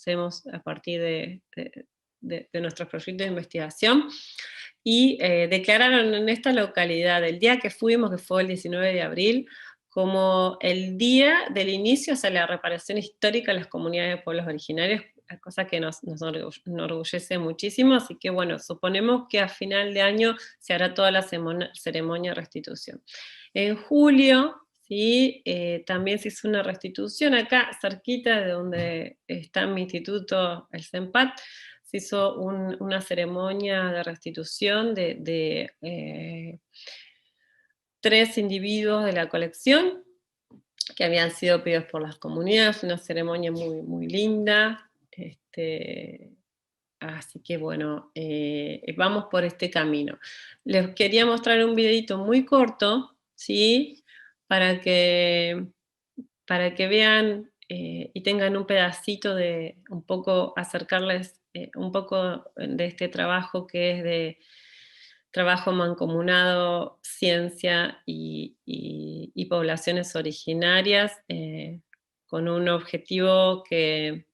hacemos a partir de nuestros proyectos de investigación, y declararon en esta localidad, el día que fuimos, que fue el 19 de abril, como el día del inicio hacia la reparación histórica de las comunidades de pueblos originarios, cosa que nos enorgullece muchísimo, así que bueno, suponemos que a final de año se hará toda la ceremonia de restitución. En julio, ¿sí? También se hizo una restitución acá, cerquita de donde está mi instituto, el CEMPAT, se hizo una ceremonia de restitución de 3 individuos de la colección que habían sido pedidos por las comunidades, una ceremonia muy, muy linda. Así que bueno, vamos por este camino. Les quería mostrar un videito muy corto, ¿sí? Para que vean y tengan un pedacito de un poco acercarles un poco de este trabajo que es de trabajo mancomunado, ciencia y poblaciones originarias, con un objetivo que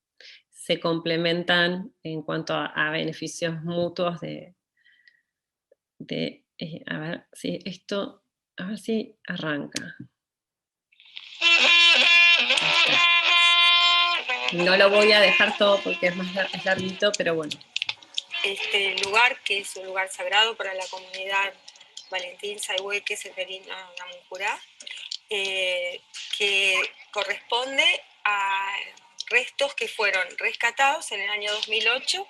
se complementan en cuanto a beneficios mutuos a ver si esto, a ver si arranca. No lo voy a dejar todo porque es larguito, pero bueno. Este lugar, que es un lugar sagrado para la comunidad Valentín Sayhueque Seferina Namuncurá, que corresponde a restos que fueron rescatados en el año 2008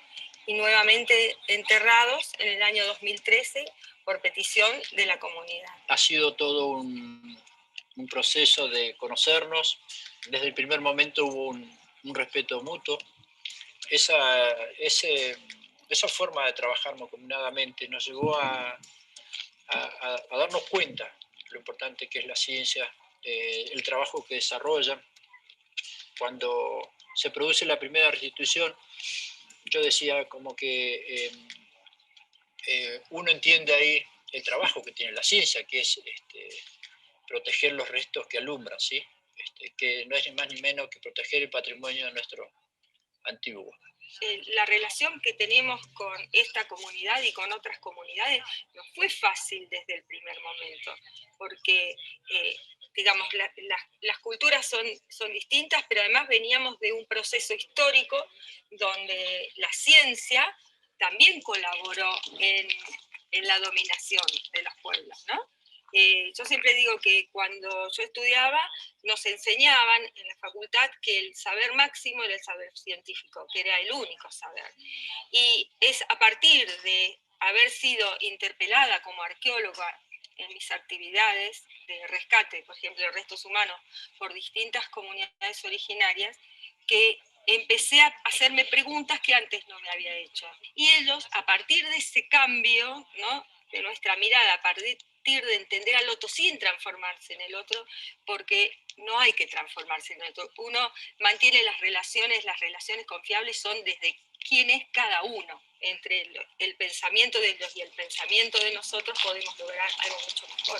y nuevamente enterrados en el año 2013 por petición de la comunidad. Ha sido todo un proceso de conocernos. Desde el primer momento hubo un respeto mutuo. Esa forma de trabajar mancomunadamente nos llevó a darnos cuenta lo importante que es la ciencia, el trabajo que desarrolla. Cuando se produce la primera restitución, yo decía como que uno entiende ahí el trabajo que tiene la ciencia, que es proteger los restos que alumbran, ¿sí? Que no es ni más ni menos que proteger el patrimonio de nuestro antiguo. La relación que tenemos con esta comunidad y con otras comunidades no fue fácil desde el primer momento, porque digamos, las culturas son distintas, pero además veníamos de un proceso histórico donde la ciencia también colaboró en la dominación de los pueblos, ¿no? Yo siempre digo que cuando yo estudiaba nos enseñaban en la facultad que el saber máximo era el saber científico, que era el único saber. Y es a partir de haber sido interpelada como arqueóloga en mis actividades de rescate, por ejemplo, de restos humanos por distintas comunidades originarias, que empecé a hacerme preguntas que antes no me había hecho. Y ellos, a partir de ese cambio, ¿no?, de nuestra mirada, a partir de entender al otro sin transformarse en el otro, porque no hay que transformarse en el otro. Uno mantiene las relaciones confiables son desde quién es cada uno. Entre el pensamiento de ellos y el pensamiento de nosotros podemos lograr algo mucho mejor.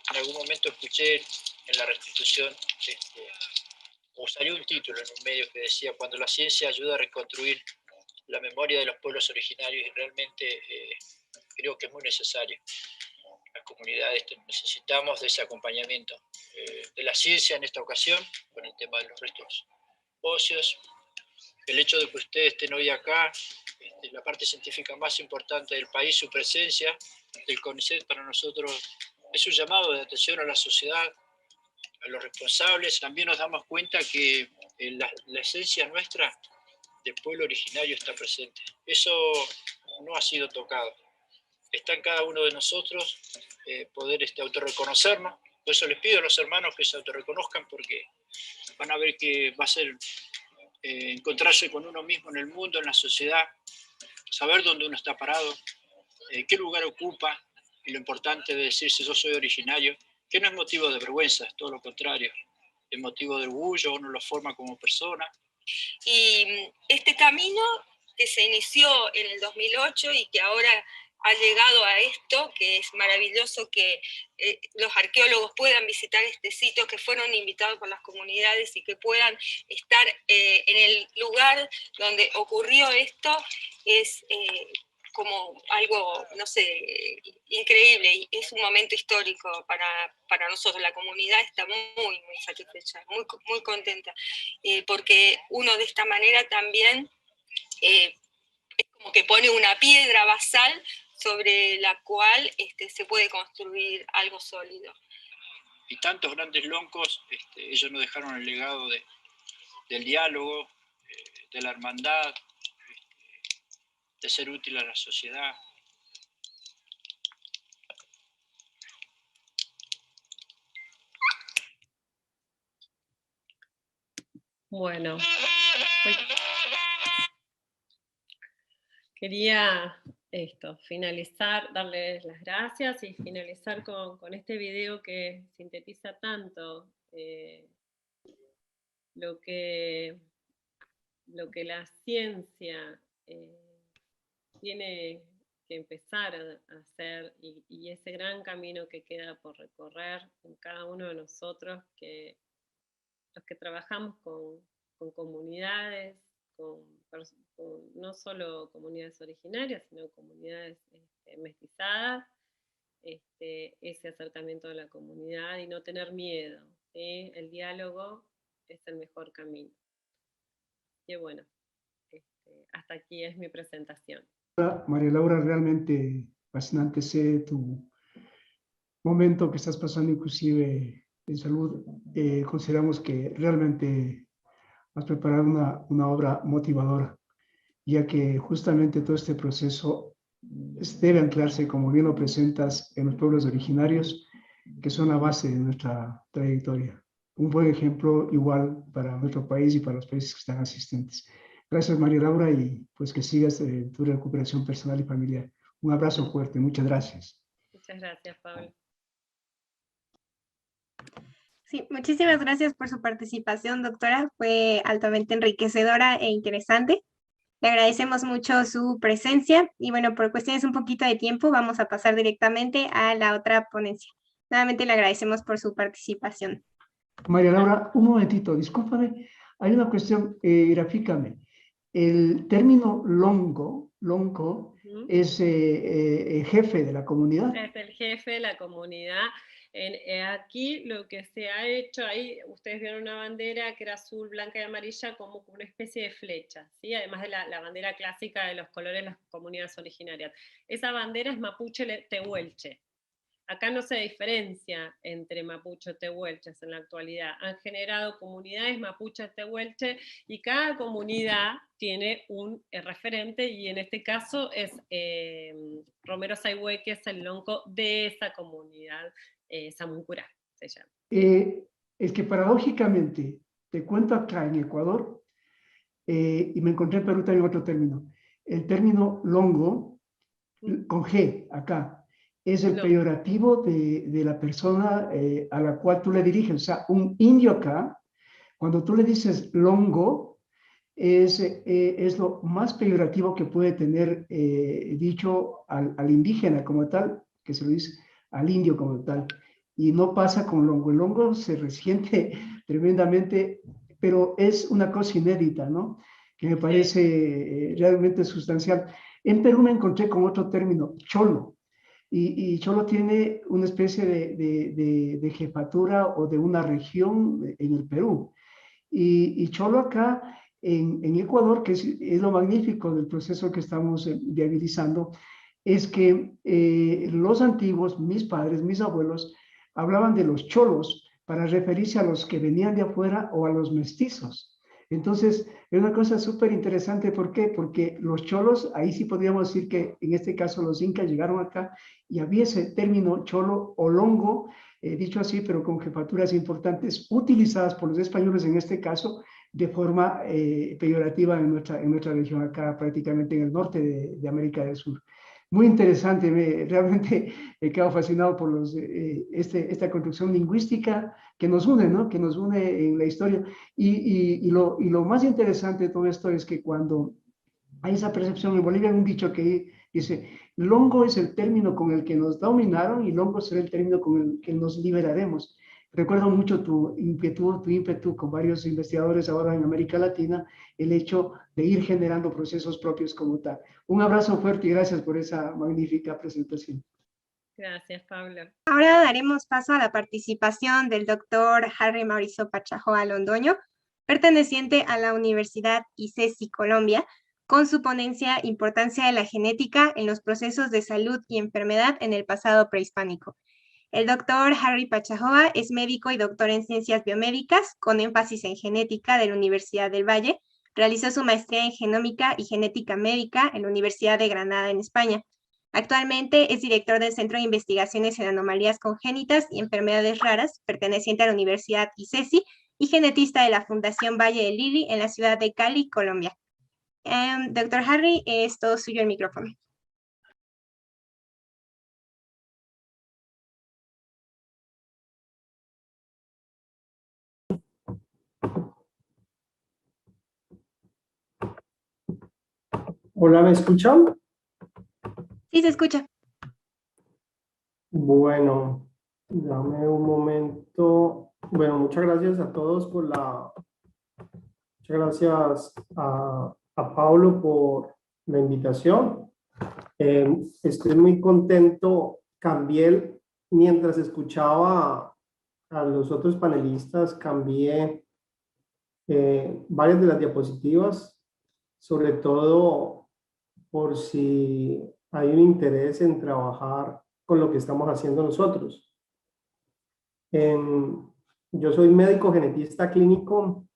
En algún momento escuché en la restitución, o salió un título en un medio que decía: cuando la ciencia ayuda a reconstruir la memoria de los pueblos originarios, y realmente creo que es muy necesario. Las comunidades necesitamos de ese acompañamiento de la ciencia en esta ocasión, con el tema de los restos óseos. El hecho de que ustedes estén hoy acá, la parte científica más importante del país, su presencia del CONICET para nosotros es un llamado de atención a la sociedad, a los responsables. También nos damos cuenta que la esencia nuestra del pueblo originario está presente. Eso no ha sido tocado. Está en cada uno de nosotros poder autorreconocernos. Por eso les pido a los hermanos que se autorreconozcan, porque van a ver que va a ser encontrarse con uno mismo en el mundo, en la sociedad, saber dónde uno está parado, qué lugar ocupa, y lo importante de decirse yo soy originario, que no es motivo de vergüenza, es todo lo contrario. es motivo de orgullo, uno lo forma como persona. Y este camino que se inició en el 2008 y que ahora ha llegado a esto, que es maravilloso que los arqueólogos puedan visitar este sitio, que fueron invitados por las comunidades y que puedan estar en el lugar donde ocurrió esto, es como algo, no sé, increíble, y es un momento histórico para nosotros. La comunidad está muy, muy satisfecha, muy, muy contenta, porque uno de esta manera también es como que pone una piedra basal sobre la cual se puede construir algo sólido. Y tantos grandes loncos, ellos nos dejaron el legado del diálogo, de la hermandad, de ser útil a la sociedad. Bueno, quería finalizar, darles las gracias y finalizar con este video que sintetiza tanto lo que la ciencia tiene que empezar a hacer y ese gran camino que queda por recorrer en cada uno de nosotros, que los que trabajamos con comunidades, con no solo comunidades originarias, sino comunidades mestizadas, ese acercamiento a la comunidad y no tener miedo, ¿sí? El diálogo es el mejor camino. Y bueno, hasta aquí es mi presentación. María Laura, realmente fascinante. Sé tu momento que estás pasando inclusive en salud. Consideramos que realmente has preparado una obra motivadora, ya que justamente todo este proceso debe anclarse, como bien lo presentas, en los pueblos originarios, que son la base de nuestra trayectoria. Un buen ejemplo igual para nuestro país y para los países que están asistentes. Gracias, María Laura, y pues que sigas tu recuperación personal y familiar. Un abrazo fuerte, muchas gracias. Muchas gracias, Pablo. Sí, muchísimas gracias por su participación, doctora. Fue altamente enriquecedora e interesante. Le agradecemos mucho su presencia y bueno, por cuestiones un poquito de tiempo, vamos a pasar directamente a la otra ponencia. Nuevamente le agradecemos por su participación. María Laura, un momentito, discúlpame. Hay una cuestión, grafícame. El término longo es jefe de la comunidad. Es el jefe de la comunidad. Aquí lo que se ha hecho, ahí ustedes vieron una bandera que era azul, blanca y amarilla como una especie de flecha, ¿sí? Además de la bandera clásica de los colores de las comunidades originarias. Esa bandera es mapuche tehuelche. Acá no se diferencia entre mapuche o tehuelches en la actualidad. Han generado comunidades mapuche tehuelche y cada comunidad tiene un referente y en este caso es Romero Saigüe, que es el lonco de esa comunidad, Samuncurá se llama. Es que paradójicamente, te cuento acá en Ecuador, y me encontré en Perú también otro término. El término longo, con G acá, es el peyorativo de la persona a la cual tú le diriges. O sea, un indio acá, cuando tú le dices longo, es lo más peyorativo que puede tener dicho al indígena como tal, que se lo dice al indio como tal. Y no pasa con longo. El longo se resiente tremendamente, pero es una cosa inédita, ¿no? Que me parece realmente sustancial. En Perú me encontré con otro término, cholo. Y Cholo tiene una especie de jefatura o de una región en el Perú. Y Cholo acá en Ecuador, que es lo magnífico del proceso que estamos viabilizando, es que los antiguos, mis padres, mis abuelos, hablaban de los cholos para referirse a los que venían de afuera o a los mestizos. Entonces, es una cosa súper interesante. ¿Por qué? Porque los cholos, ahí sí podríamos decir que en este caso los incas llegaron acá y había ese término cholo o longo, dicho así, pero con jefaturas importantes, utilizadas por los españoles en este caso, de forma peyorativa en nuestra región acá, prácticamente en el norte de América del Sur. muy interesante. Realmente he quedado fascinado por esta construcción lingüística que nos une, ¿no? Que nos une en la historia. Y lo más interesante de todo esto es que cuando hay esa percepción, en Bolivia hay un dicho que dice, longo es el término con el que nos dominaron y longo será el término con el que nos liberaremos. Recuerdo mucho tu ímpetu con varios investigadores ahora en América Latina, el hecho de ir generando procesos propios como tal. Un abrazo fuerte y gracias por esa magnífica presentación. Gracias, Pablo. Ahora daremos paso a la participación del doctor Harry Mauricio Pachajoa Londoño, perteneciente a la Universidad ICESI Colombia, con su ponencia Importancia de la genética en los procesos de salud y enfermedad en el pasado prehispánico. El doctor Harry Pachajoa es médico y doctor en ciencias biomédicas, con énfasis en genética de la Universidad del Valle. Realizó su maestría en genómica y genética médica en la Universidad de Granada, en España. Actualmente es director del Centro de Investigaciones en Anomalías Congénitas y Enfermedades Raras, perteneciente a la Universidad ICESI, y genetista de la Fundación Valle de Lili en la ciudad de Cali, Colombia. Doctor Harry, es todo suyo el micrófono. Hola, ¿me escuchan? Sí, se escucha. Bueno, dame un momento. Bueno, muchas gracias a todos por muchas gracias a Pablo por la invitación. Estoy muy contento. Cambié, mientras escuchaba a los otros panelistas, cambié varias de las diapositivas, sobre todo por si hay un interés en trabajar con lo que estamos haciendo nosotros. Yo soy médico genetista clínico,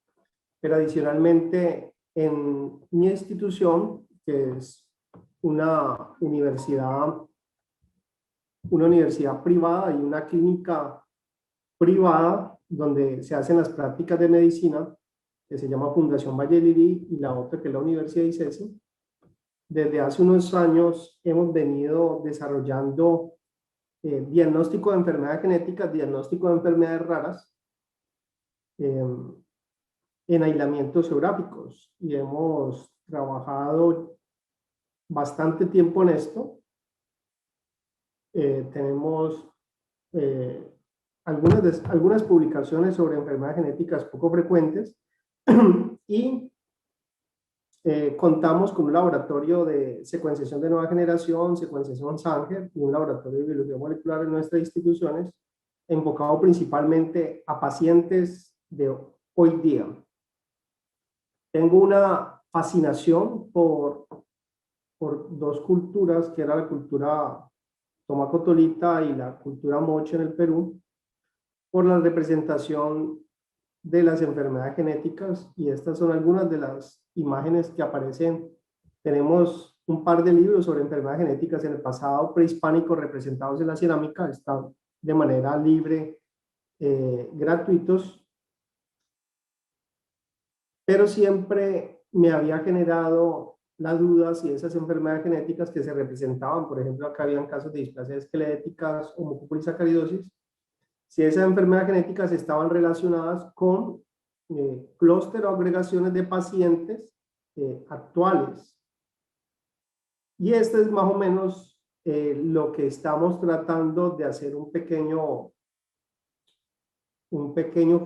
pero adicionalmente en mi institución, que es una universidad privada y una clínica privada donde se hacen las prácticas de medicina, que se llama Fundación Valle Lili, y la otra que es la Universidad ICESI. Desde hace unos años hemos venido desarrollando diagnóstico de enfermedades genéticas, diagnóstico de enfermedades raras en aislamientos geográficos, y hemos trabajado bastante tiempo en esto. Tenemos algunas publicaciones sobre enfermedades genéticas poco frecuentes y contamos con un laboratorio de secuenciación de nueva generación, secuenciación Sanger, y un laboratorio de biología molecular en nuestras instituciones, enfocado principalmente a pacientes de hoy día. Tengo una fascinación por dos culturas, que era la cultura tomaco-tolita y la cultura moche en el Perú, por la representación de las enfermedades genéticas, y estas son algunas de las imágenes que aparecen. Tenemos un par de libros sobre enfermedades genéticas en el pasado prehispánico representados en la cerámica, están de manera libre, gratuitos, pero siempre me había generado la duda si esas enfermedades genéticas que se representaban, por ejemplo, acá habían casos de displasias esqueléticas o mucopolisacaridosis, si esas enfermedades genéticas estaban relacionadas con clúster o agregaciones de pacientes actuales. Y este es más o menos lo que estamos tratando de hacer, un pequeño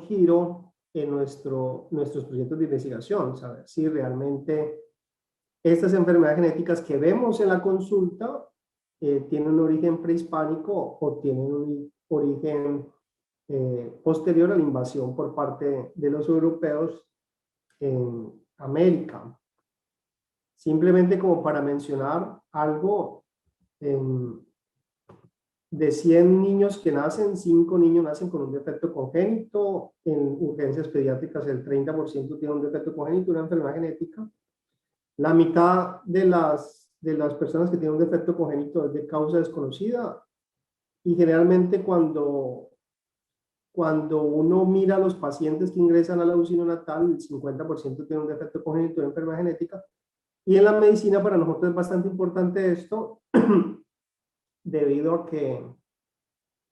giro en nuestros proyectos de investigación, saber si realmente estas enfermedades genéticas que vemos en la consulta tienen un origen prehispánico o tienen un origen posterior a la invasión por parte de los europeos en América. Simplemente como para mencionar algo, de 100 niños que nacen, 5 niños nacen con un defecto congénito. En urgencias pediátricas el 30% tiene un defecto congénito, una enfermedad genética. La mitad de las personas que tienen un defecto congénito es de causa desconocida, y generalmente cuando uno mira a los pacientes que ingresan a la UCI neonatal, el 50% tiene un defecto congénito de enfermedad genética, Y en la medicina para nosotros es bastante importante esto, debido a que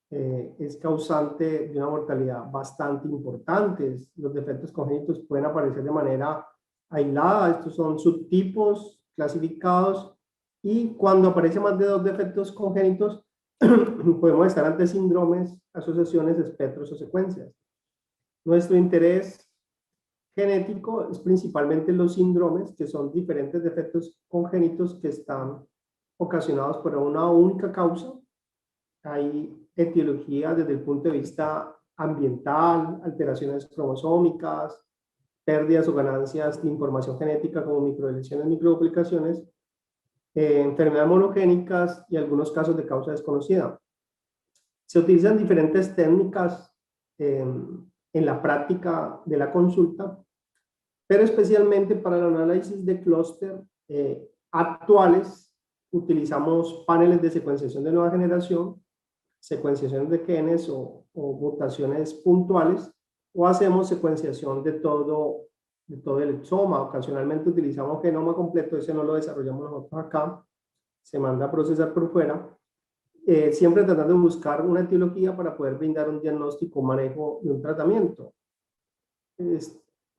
es causante de una mortalidad bastante importante. Los defectos congénitos pueden aparecer de manera aislada, estos son subtipos clasificados, y cuando aparecen más de 2 defectos congénitos, podemos estar ante síndromes, asociaciones, espectros o secuencias. Nuestro interés genético es principalmente los síndromes, que son diferentes defectos congénitos que están ocasionados por una única causa. Hay etiología desde el punto de vista ambiental, alteraciones cromosómicas, pérdidas o ganancias de información genética como microdeleciones, microduplicaciones, enfermedades monogénicas y algunos casos de causa desconocida. Se utilizan diferentes técnicas en la práctica de la consulta, pero especialmente para el análisis de clúster actuales utilizamos paneles de secuenciación de nueva generación, secuenciación de genes o mutaciones puntuales, o hacemos secuenciación de todo el exoma. Ocasionalmente utilizamos genoma completo, ese no lo desarrollamos nosotros acá, se manda a procesar por fuera, siempre tratando de buscar una etiología para poder brindar un diagnóstico, manejo y un tratamiento.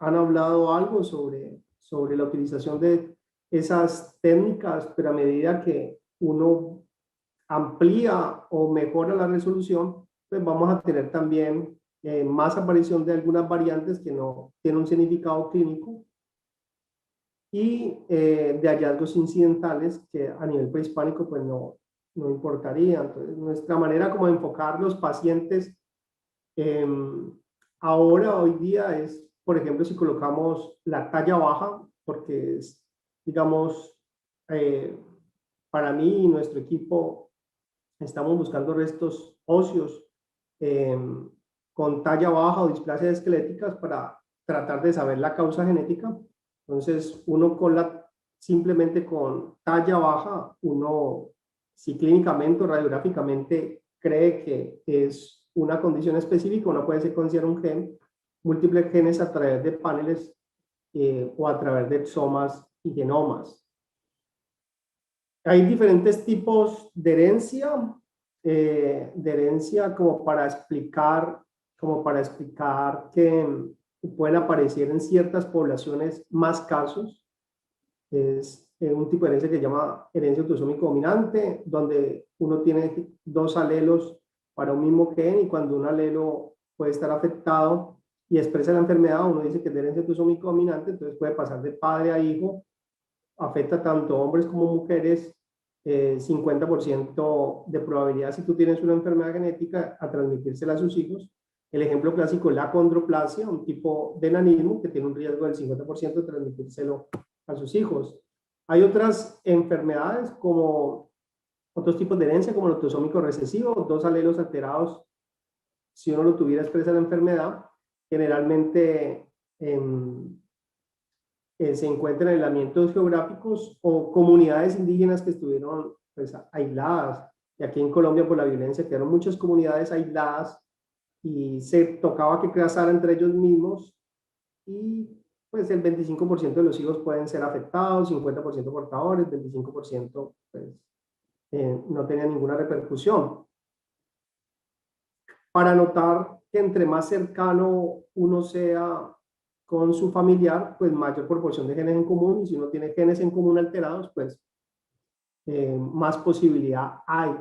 Han hablado algo sobre la utilización de esas técnicas, pero a medida que uno amplía o mejora la resolución, pues vamos a tener también más aparición de algunas variantes que no tienen un significado clínico, y de hallazgos incidentales que a nivel prehispánico pues no importaría. Entonces, nuestra manera como de enfocar los pacientes ahora, hoy día, es, por ejemplo, si colocamos la talla baja, porque es, digamos, para mí y nuestro equipo, estamos buscando restos óseos con talla baja o displasias esqueléticas para tratar de saber la causa genética. Entonces, uno simplemente con talla baja, uno, si clínicamente o radiográficamente cree que es una condición específica, uno puede secuenciar un gen, múltiples genes a través de paneles o a través de exomas y genomas. Hay diferentes tipos de herencia como para explicar que pueden aparecer en ciertas poblaciones más casos. Es un tipo de herencia que se llama herencia autosómico dominante, donde uno tiene 2 alelos para un mismo gen, y cuando un alelo puede estar afectado y expresa la enfermedad, uno dice que es de herencia autosómico dominante, entonces puede pasar de padre a hijo, afecta tanto hombres como mujeres, 50% de probabilidad, si tú tienes una enfermedad genética, a transmitírsela a sus hijos. El ejemplo clásico es la acondroplasia, un tipo de enanismo que tiene un riesgo del 50% de transmitírselo a sus hijos. Hay otras enfermedades, como otros tipos de herencia, como el autosómico recesivo, 2 alelos alterados. Si uno lo tuviera, expresa la enfermedad. Generalmente se encuentran en aislamientos geográficos o comunidades indígenas que estuvieron pues aisladas. Y aquí en Colombia, por la violencia, quedaron muchas comunidades aisladas y se tocaba que casaran entre ellos mismos, y pues el 25% de los hijos pueden ser afectados, 50% portadores, 25% pues, no tenía ninguna repercusión. Para notar que entre más cercano uno sea con su familiar, pues mayor proporción de genes en común, y si uno tiene genes en común alterados, pues más posibilidad hay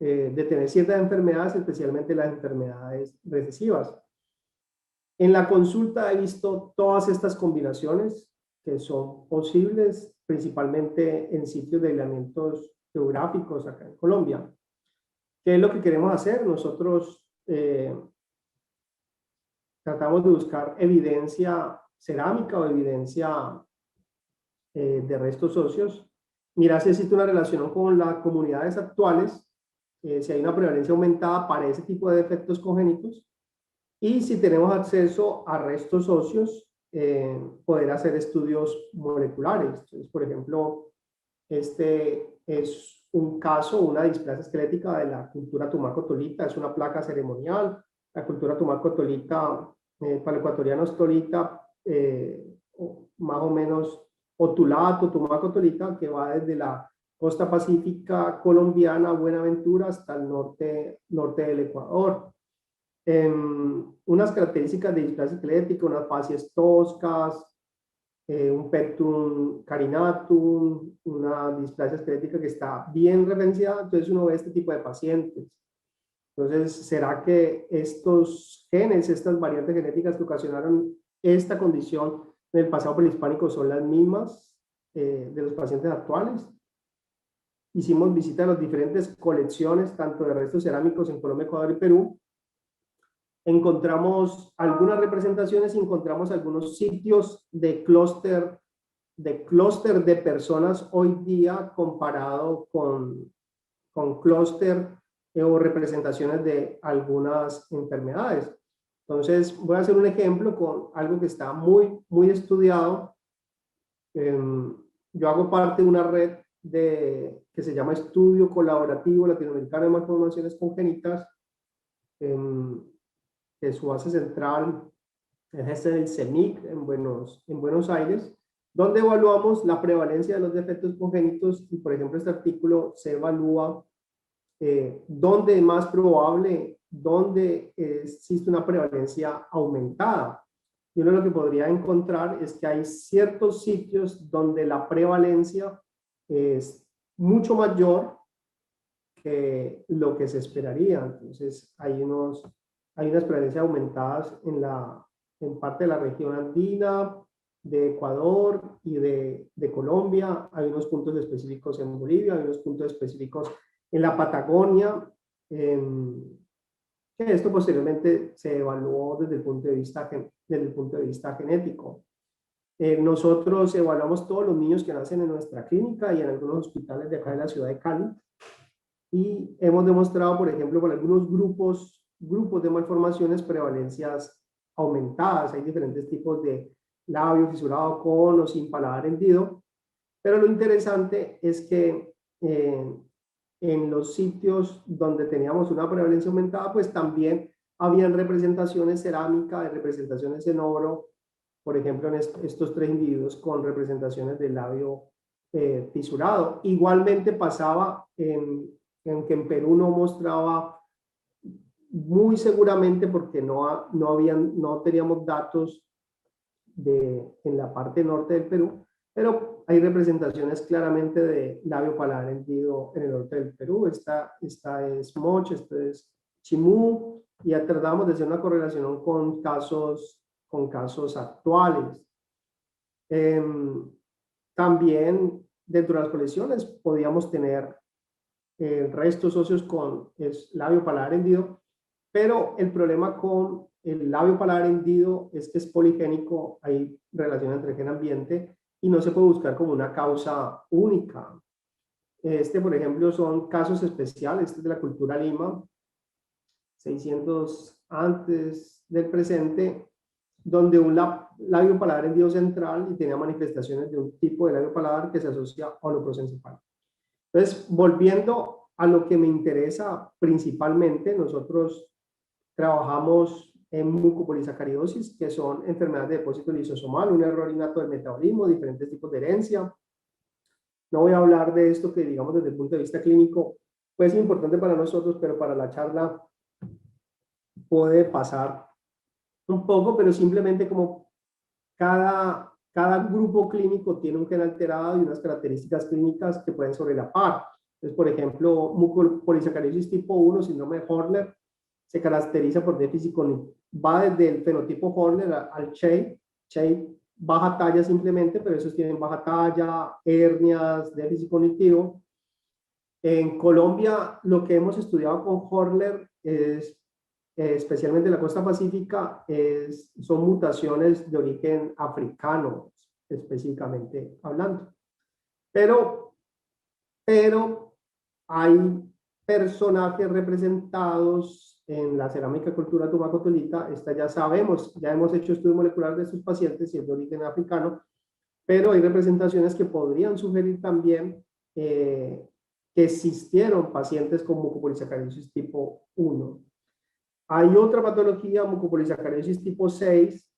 de tener ciertas enfermedades, especialmente las enfermedades recesivas. En la consulta he visto todas estas combinaciones que son posibles, principalmente en sitios de aislamientos geográficos acá en Colombia. ¿Qué es lo que queremos hacer? Nosotros tratamos de buscar evidencia cerámica o evidencia de restos óseos, mirar si existe una relación con las comunidades actuales, si hay una prevalencia aumentada para ese tipo de defectos congénitos, y si tenemos acceso a restos óseos, poder hacer estudios moleculares. Entonces, por ejemplo, este es un caso, una displasia esquelética de la cultura tumaco-tolita, es una placa ceremonial. La cultura tumaco-tolita, para el ecuatoriano tolita, más o menos otulato, Tumaco-Tolita, que va desde la costa pacífica colombiana, Buenaventura, hasta el norte del Ecuador. Unas características de displasia esquelética, unas fascias toscas, un pectum carinatum, una displasia esquelética que está bien referenciada, entonces uno ve este tipo de pacientes. Entonces, ¿será que estos genes, estas variantes genéticas que ocasionaron esta condición en el pasado prehispánico son las mismas de los pacientes actuales? Hicimos visita a las diferentes colecciones, tanto de restos cerámicos en Colombia, Ecuador y Perú. Encontramos algunas representaciones y encontramos algunos sitios de clúster de personas hoy día comparado con clúster o representaciones de algunas enfermedades. Entonces, voy a hacer un ejemplo con algo que está muy estudiado. Yo hago parte de una red que se llama Estudio Colaborativo Latinoamericano de Malformaciones Congénitas, que su base central es el CEMIC en Buenos Aires, donde evaluamos la prevalencia de los defectos congénitos y, por ejemplo, este artículo se evalúa dónde es más probable, dónde existe una prevalencia aumentada. Y uno lo que podría encontrar es que hay ciertos sitios donde la prevalencia es mucho mayor que lo que se esperaría. Entonces, hay unas prevalencias aumentadas en parte de la región andina, de Ecuador y de Colombia. Hay unos puntos específicos en Bolivia, hay unos puntos específicos en la Patagonia, que esto posteriormente se evaluó desde el punto de vista genético. Nosotros evaluamos todos los niños que nacen en nuestra clínica y en algunos hospitales de acá de la ciudad de Cali, y hemos demostrado, por ejemplo, con algunos grupos de malformaciones, prevalencias aumentadas. Hay diferentes tipos de labio fisurado con o sin paladar hendido, pero lo interesante es que en los sitios donde teníamos una prevalencia aumentada, pues también habían representaciones cerámicas, representaciones en oro, por ejemplo, en estos 3 individuos con representaciones del labio fisurado. Igualmente pasaba en que en Perú no mostraba, muy seguramente porque no teníamos datos en la parte norte del Perú, pero hay representaciones claramente de labio paladar hendido en el norte del Perú. Esta es Moch, esto es Chimú, y ya tratamos de hacer una correlación con casos actuales. También dentro de las colecciones podíamos tener restos óseos con labio paladar hendido, pero el problema con el labio paladar hendido es que es poligénico, hay relación entre gen ambiente y no se puede buscar como una causa única. Por ejemplo, son casos especiales. Este es de la cultura Lima, 600 antes del presente, donde un labio paladar hendido central y tenía manifestaciones de un tipo de labio paladar que se asocia a holoprosencefalo. Entonces, volviendo a lo que me interesa principalmente, nosotros trabajamos en mucopolisacaridosis, que son enfermedades de depósito lisosomal, un error innato del metabolismo, diferentes tipos de herencia. No voy a hablar de esto que, digamos, desde el punto de vista clínico, pues es importante para nosotros, pero para la charla puede pasar un poco, pero simplemente como cada grupo clínico tiene un gen alterado y unas características clínicas que pueden sobrelapar. Entonces, por ejemplo, mucopolisacaridosis tipo 1, síndrome de Horner, se caracteriza por déficit cognitivo. Va desde el fenotipo Horner al Shea, baja talla simplemente, pero esos tienen baja talla, hernias, déficit cognitivo. En Colombia, lo que hemos estudiado con Horner es, especialmente en la costa pacífica, son mutaciones de origen africano, específicamente hablando. Pero hay personajes representados en la cerámica cultura Tumaco-Tolita. Ya sabemos, ya hemos hecho estudio molecular de estos pacientes y es de origen africano, pero hay representaciones que podrían sugerir también que existieron pacientes con mucopolisacaridosis tipo 1. Hay otra patología, mucopolisacaridosis tipo 6,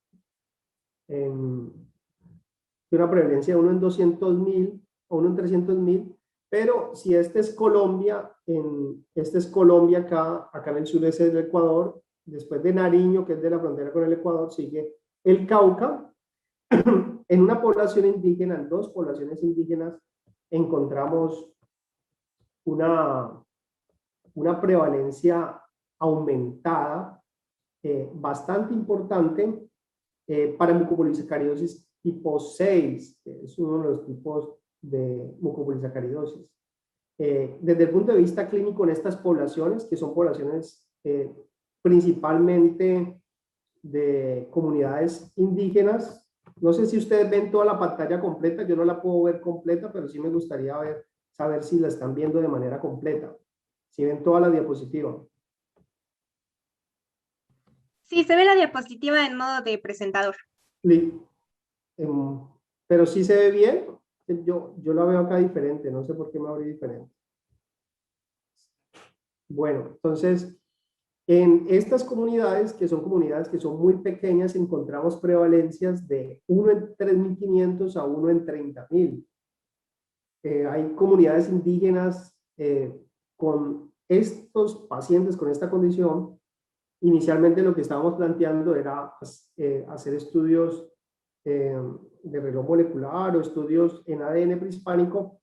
una prevalencia de 1 en 200.000 o 1 en 300.000, pero si este es Colombia, acá en el sureste del Ecuador, después de Nariño, que es de la frontera con el Ecuador, sigue el Cauca. En una población indígena, en 2 poblaciones indígenas, encontramos una prevalencia aumentada bastante importante para mucopolisacaridosis tipo 6, que es uno de los tipos de mucopolisacaridosis. Desde el punto de vista clínico en estas poblaciones, que son poblaciones principalmente de comunidades indígenas, no sé si ustedes ven toda la pantalla completa, yo no la puedo ver completa, pero sí me gustaría saber si la están viendo de manera completa, si ven toda la diapositiva. Sí, se ve la diapositiva en modo de presentador. Pero sí se ve bien. Yo la veo acá diferente, no sé por qué me abrí diferente. Bueno, entonces, en estas comunidades, que son muy pequeñas, encontramos prevalencias de 1 en 3.500 a 1 en 30.000. Hay comunidades indígenas con estos pacientes, con esta condición. Inicialmente lo que estábamos planteando era hacer estudios de reloj molecular o estudios en ADN prehispánico,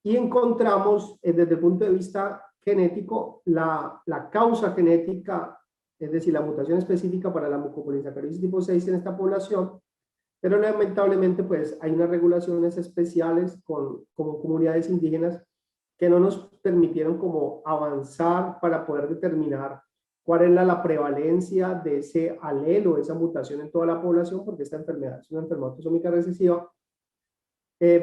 y encontramos desde el punto de vista genético la causa genética, es decir, la mutación específica para la mucopolisacaridosis tipo 6 en esta población, pero lamentablemente pues hay unas regulaciones especiales con comunidades indígenas que no nos permitieron como avanzar para poder determinar cuál era la prevalencia de ese alelo, esa mutación en toda la población, porque esta enfermedad es una enfermedad autosómica recesiva,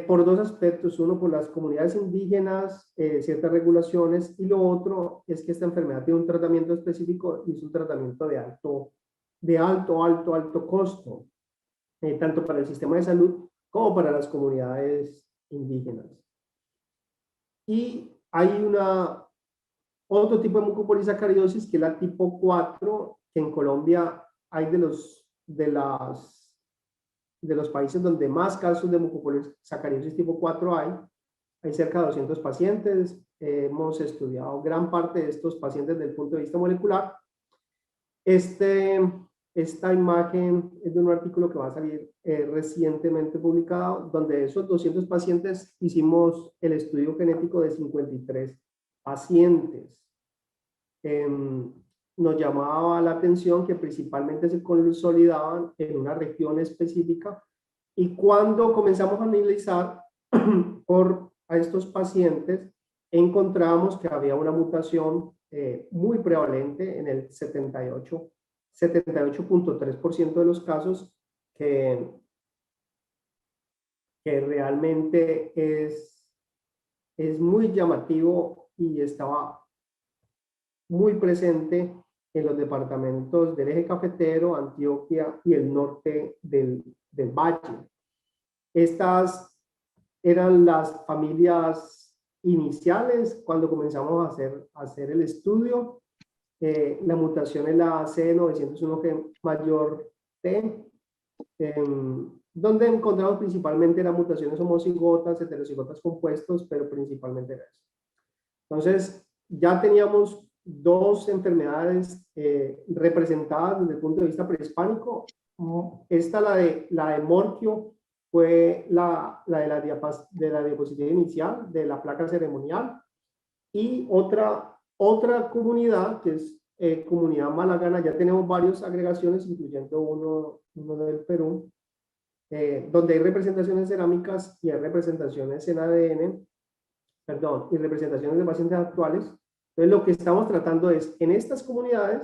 por 2 aspectos. Uno, por las comunidades indígenas, ciertas regulaciones, y lo otro es que esta enfermedad tiene un tratamiento específico y es un tratamiento de alto costo, tanto para el sistema de salud como para las comunidades indígenas. Y hay otro tipo de mucopolisacaridosis, que es la tipo 4, que en Colombia hay de los países donde más casos de mucopolisacaridosis tipo 4 hay cerca de 200 pacientes. Hemos estudiado gran parte de estos pacientes desde el punto de vista molecular. Esta imagen es de un artículo que va a salir recientemente publicado, donde de esos 200 pacientes hicimos el estudio genético de 53 pacientes. Nos llamaba la atención que principalmente se consolidaban en una región específica, y cuando comenzamos a analizar a estos pacientes, encontramos que había una mutación muy prevalente en el 78.3% de los casos, que realmente es muy llamativo y estaba muy presente en los departamentos del eje cafetero, Antioquia y el norte del Valle. Estas eran las familias iniciales cuando comenzamos a hacer el estudio. La mutación es la C901G mayor T, donde encontramos principalmente las mutaciones homocigotas, heterocigotas compuestos, pero principalmente era eso. Entonces, ya teníamos 2 enfermedades representadas desde el punto de vista prehispánico. Esta, la de Morquio, fue la de la diapositiva inicial, de la placa ceremonial. Y otra comunidad, que es comunidad malagana, ya tenemos varias agregaciones, incluyendo uno del Perú, donde hay representaciones cerámicas y hay representaciones en ADN, y representaciones de pacientes actuales. Entonces, lo que estamos tratando es, en estas comunidades,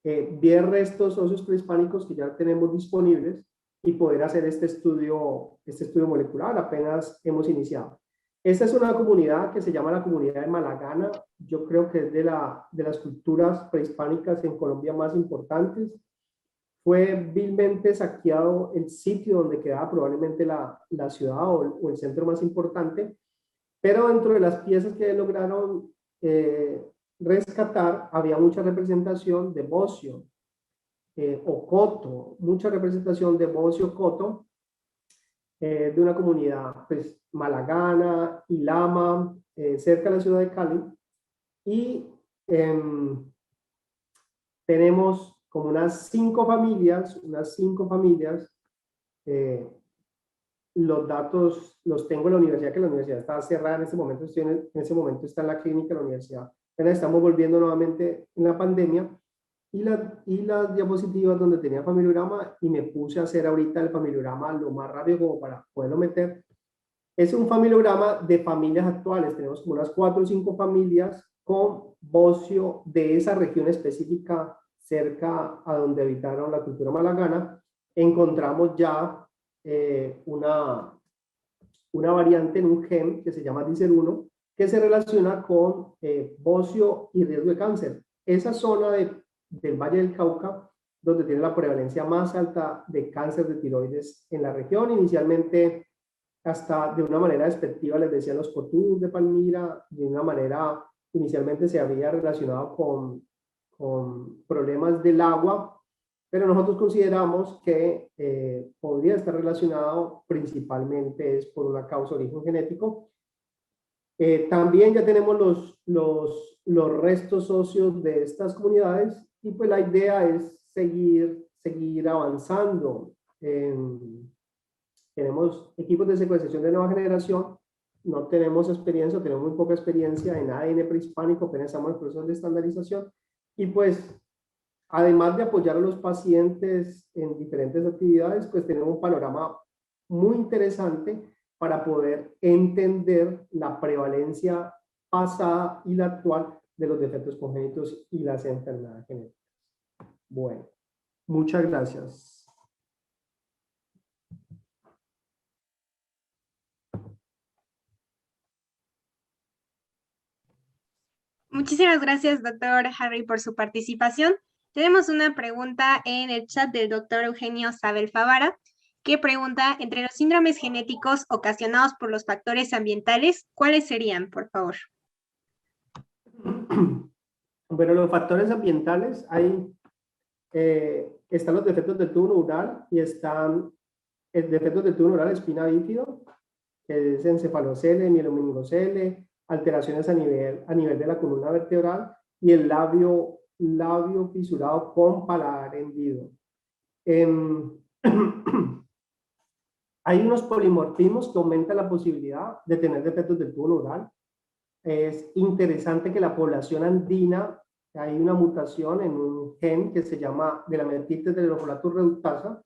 ver restos óseos prehispánicos que ya tenemos disponibles y poder hacer este estudio molecular. Apenas hemos iniciado. Esta es una comunidad que se llama la comunidad de Malagana. Yo creo que es de las culturas prehispánicas en Colombia más importantes. Fue vilmente saqueado el sitio donde quedaba probablemente la ciudad o el centro más importante, pero dentro de las piezas que lograron rescatar había mucha representación de bocio o coto, mucha representación de bocio coto, de una comunidad pues, malagana, Ilama, cerca de la ciudad de Cali, y tenemos como unas 5 familias, los datos los tengo en la universidad, que la universidad está cerrada en este momento, en ese momento está en la clínica de la universidad, apenas estamos volviendo nuevamente en la pandemia, y las diapositivas donde tenía familiograma, y me puse a hacer ahorita el familiograma lo más rápido como para poderlo meter. Es un familiograma de familias actuales, tenemos como unas 4 o 5 familias con bocio de esa región específica cerca a donde habitaron la cultura malagana. Encontramos ya una variante en un gen que se llama DICER1, que se relaciona con bocio y riesgo de cáncer. Esa zona del Valle del Cauca, donde tiene la prevalencia más alta de cáncer de tiroides en la región. Inicialmente, hasta de una manera despectiva les decían los cotudos de Palmira, de una manera, inicialmente se había relacionado con problemas del agua, pero nosotros consideramos que podría estar relacionado principalmente es por una causa de origen genético. También ya tenemos los restos óseos de estas comunidades, y pues la idea es seguir avanzando. Tenemos equipos de secuenciación de nueva generación, no tenemos experiencia, tenemos muy poca experiencia en ADN prehispánico, apenas estamos en proceso de estandarización, y pues además de apoyar a los pacientes en diferentes actividades, pues tenemos un panorama muy interesante para poder entender la prevalencia pasada y la actual de los defectos congénitos y las enfermedades genéticas. Bueno, muchas gracias. Muchísimas gracias, doctor Harry, por su participación. Tenemos una pregunta en el chat del doctor Eugenio Sabel Favara, que pregunta, entre los síndromes genéticos ocasionados por los factores ambientales, ¿cuáles serían, por favor? Bueno, los factores ambientales, están los defectos del tubo neural, y están defectos del tubo neural espina bífido, que es encefalocele, mielomeningocele, alteraciones a nivel de la columna vertebral, y el labio fisurado con paladar hendido. Hay unos polimorfismos que aumentan la posibilidad de tener defectos del tubo neural. Es interesante que la población andina, hay una mutación en un gen que se llama de la metitis de Leucolatus reductasa,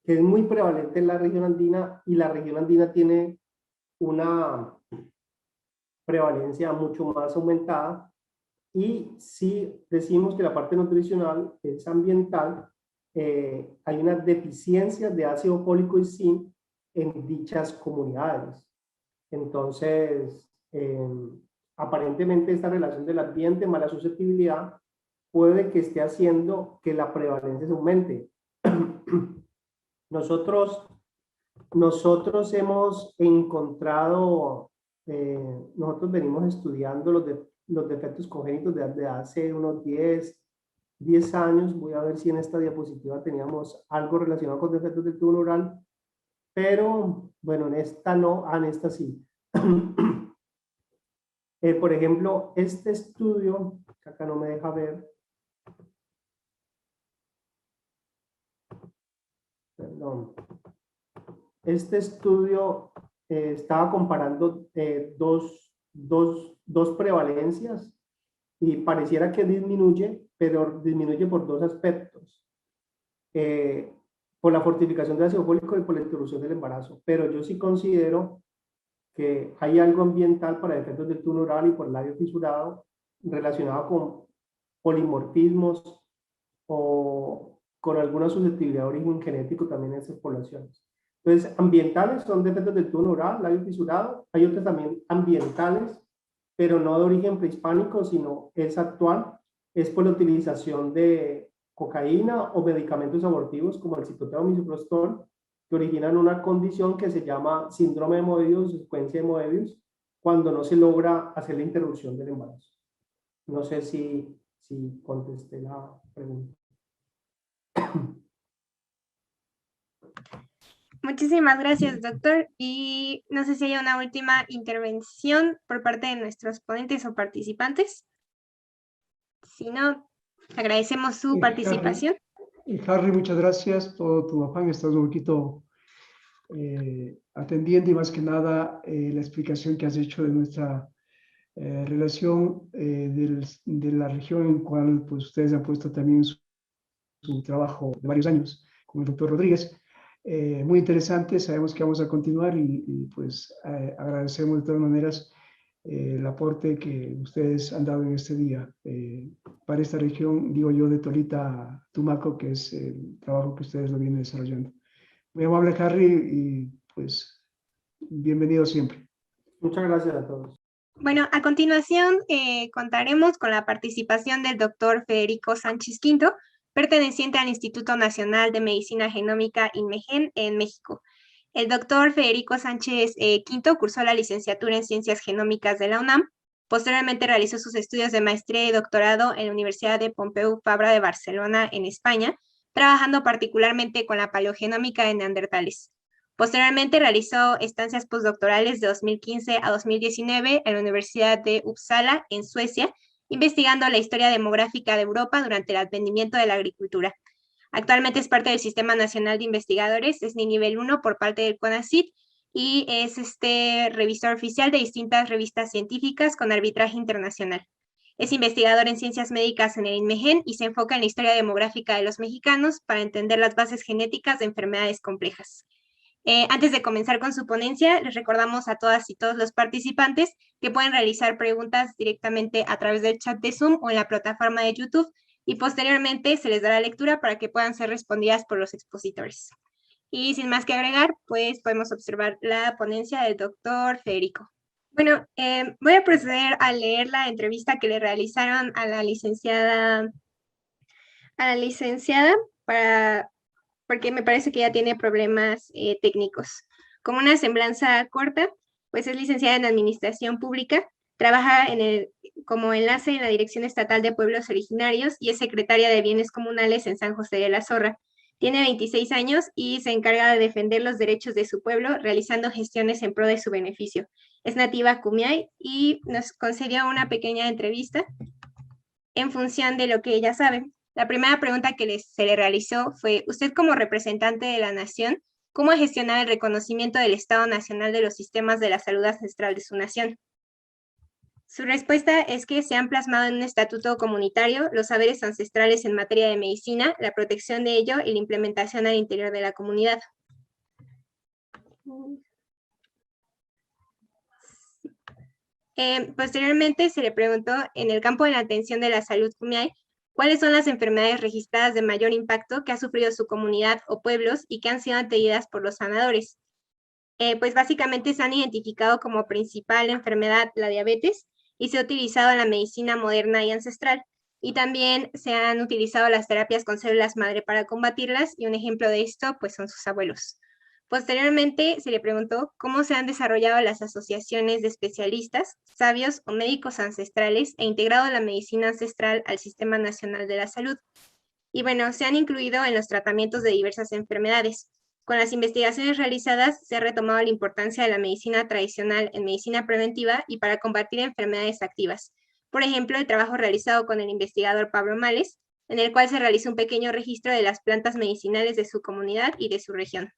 que es muy prevalente en la región andina, y la región andina tiene una prevalencia mucho más aumentada. Y si decimos que la parte nutricional es ambiental, hay una deficiencia de ácido fólico y zinc en dichas comunidades. Entonces, aparentemente esta relación del ambiente más la susceptibilidad puede que esté haciendo que la prevalencia se aumente. Nosotros hemos encontrado, nosotros venimos estudiando los defectos congénitos desde hace unos 10 años. Voy a ver si en esta diapositiva teníamos algo relacionado con defectos del tubo neural, pero bueno, en esta no, en esta sí. Por ejemplo, este estudio, que acá no me deja ver, perdón, este estudio estaba comparando dos prevalencias, y pareciera que disminuye, pero disminuye por 2 aspectos. Por la fortificación de ácido fólico y por la interrupción del embarazo. Pero yo sí considero que hay algo ambiental para efectos del tubo neural y por el labio fisurado relacionado con polimorfismos o con alguna susceptibilidad de origen genético también en esas poblaciones. Entonces, ambientales son defectos del tubo neural, labio fisurado. Hay otros también ambientales, pero no de origen prehispánico, sino es actual. Es por la utilización de cocaína o medicamentos abortivos como el citoteo o misoprostol, que originan una condición que se llama síndrome de Moebius, secuencia de Moebius, cuando no se logra hacer la interrupción del embarazo. No sé si contesté la pregunta. Muchísimas gracias, doctor. Y no sé si hay una última intervención por parte de nuestros ponentes o participantes. Si no, agradecemos su participación. Harry, muchas gracias por tu afán. Estás un poquito atendiendo y más que nada la explicación que has hecho de nuestra relación de la región en cual pues, ustedes han puesto también su trabajo de varios años con el doctor Rodríguez. Muy interesante, sabemos que vamos a continuar y pues agradecemos de todas maneras el aporte que ustedes han dado en este día para esta región, digo yo, de Tolita a Tumaco, que es el trabajo que ustedes lo vienen desarrollando. Muy amable, Harry, y pues bienvenido siempre. Muchas gracias a todos. Bueno, a continuación contaremos con la participación del doctor Federico Sánchez Quinto, perteneciente al Instituto Nacional de Medicina Genómica INMEGEN en México. El doctor Federico Sánchez Quinto cursó la licenciatura en Ciencias Genómicas de la UNAM. Posteriormente realizó sus estudios de maestría y doctorado en la Universidad de Pompeu Fabra de Barcelona, en España, trabajando particularmente con la paleogenómica de neandertales. Posteriormente realizó estancias postdoctorales de 2015 a 2019 en la Universidad de Uppsala, en Suecia, investigando la historia demográfica de Europa durante el advenimiento de la agricultura. Actualmente es parte del Sistema Nacional de Investigadores, es de nivel 1 por parte del CONACYT y es revisor oficial de distintas revistas científicas con arbitraje internacional. Es investigador en ciencias médicas en el INMEGEN y se enfoca en la historia demográfica de los mexicanos para entender las bases genéticas de enfermedades complejas. Antes de comenzar con su ponencia, les recordamos a todas y todos los participantes que pueden realizar preguntas directamente a través del chat de Zoom o en la plataforma de YouTube y posteriormente se les dará lectura para que puedan ser respondidas por los expositores. Y sin más que agregar, pues podemos observar la ponencia del doctor Federico. Bueno, voy a proceder a leer la entrevista que le realizaron a la licenciada porque me parece que ya tiene problemas técnicos. Como una semblanza corta, pues es licenciada en Administración Pública, trabaja como enlace en la Dirección Estatal de Pueblos Originarios y es secretaria de Bienes Comunales en San José de la Zorra. Tiene 26 años y se encarga de defender los derechos de su pueblo, realizando gestiones en pro de su beneficio. Es nativa Kumiai y nos concedió una pequeña entrevista en función de lo que ella sabe. La primera pregunta que se le realizó fue, usted como representante de la nación, ¿cómo ha gestionado el reconocimiento del Estado Nacional de los sistemas de la salud ancestral de su nación? Su respuesta es que se han plasmado en un estatuto comunitario los saberes ancestrales en materia de medicina, la protección de ello y la implementación al interior de la comunidad. Posteriormente se le preguntó, en el campo de la atención de la salud Kumiai, ¿cuáles son las enfermedades registradas de mayor impacto que ha sufrido su comunidad o pueblos y que han sido atendidas por los sanadores? Pues básicamente se han identificado como principal enfermedad la diabetes y se ha utilizado en la medicina moderna y ancestral. Y también se han utilizado las terapias con células madre para combatirlas y un ejemplo de esto pues son sus abuelos. Posteriormente se le preguntó cómo se han desarrollado las asociaciones de especialistas, sabios o médicos ancestrales e integrado la medicina ancestral al Sistema Nacional de la Salud. Y bueno, se han incluido en los tratamientos de diversas enfermedades. Con las investigaciones realizadas se ha retomado la importancia de la medicina tradicional en medicina preventiva y para combatir enfermedades activas. Por ejemplo, el trabajo realizado con el investigador Pablo Males, en el cual se realizó un pequeño registro de las plantas medicinales de su comunidad y de su región.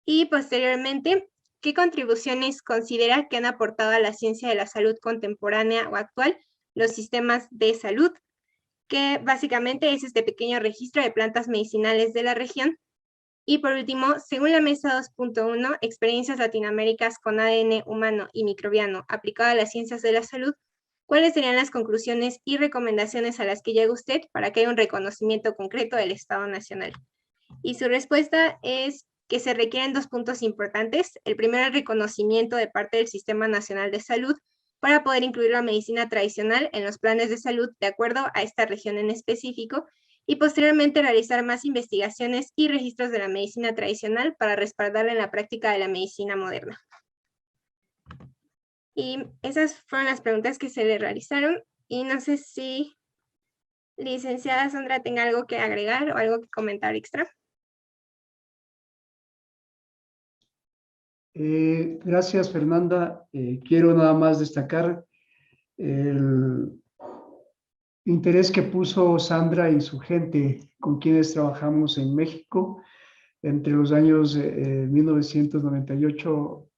Y posteriormente, ¿qué contribuciones considera que han aportado a la ciencia de la salud contemporánea o actual los sistemas de salud? Que básicamente es este pequeño registro de plantas medicinales de la región. Y por último, según la mesa 2.1, experiencias latinoaméricas con ADN humano y microbiano aplicado a las ciencias de la salud, ¿cuáles serían las conclusiones y recomendaciones a las que llega usted para que haya un reconocimiento concreto del Estado Nacional? Y su respuesta es que se requieren dos puntos importantes. El primero, el reconocimiento de parte del Sistema Nacional de Salud para poder incluir la medicina tradicional en los planes de salud de acuerdo a esta región en específico y posteriormente realizar más investigaciones y registros de la medicina tradicional para respaldarla en la práctica de la medicina moderna. Y esas fueron las preguntas que se le realizaron y no sé si Licenciada Sandra, ¿tenga algo que agregar o algo que comentar extra? Gracias, Fernanda. Quiero nada más destacar el interés que puso Sandra y su gente con quienes trabajamos en México entre los años 1998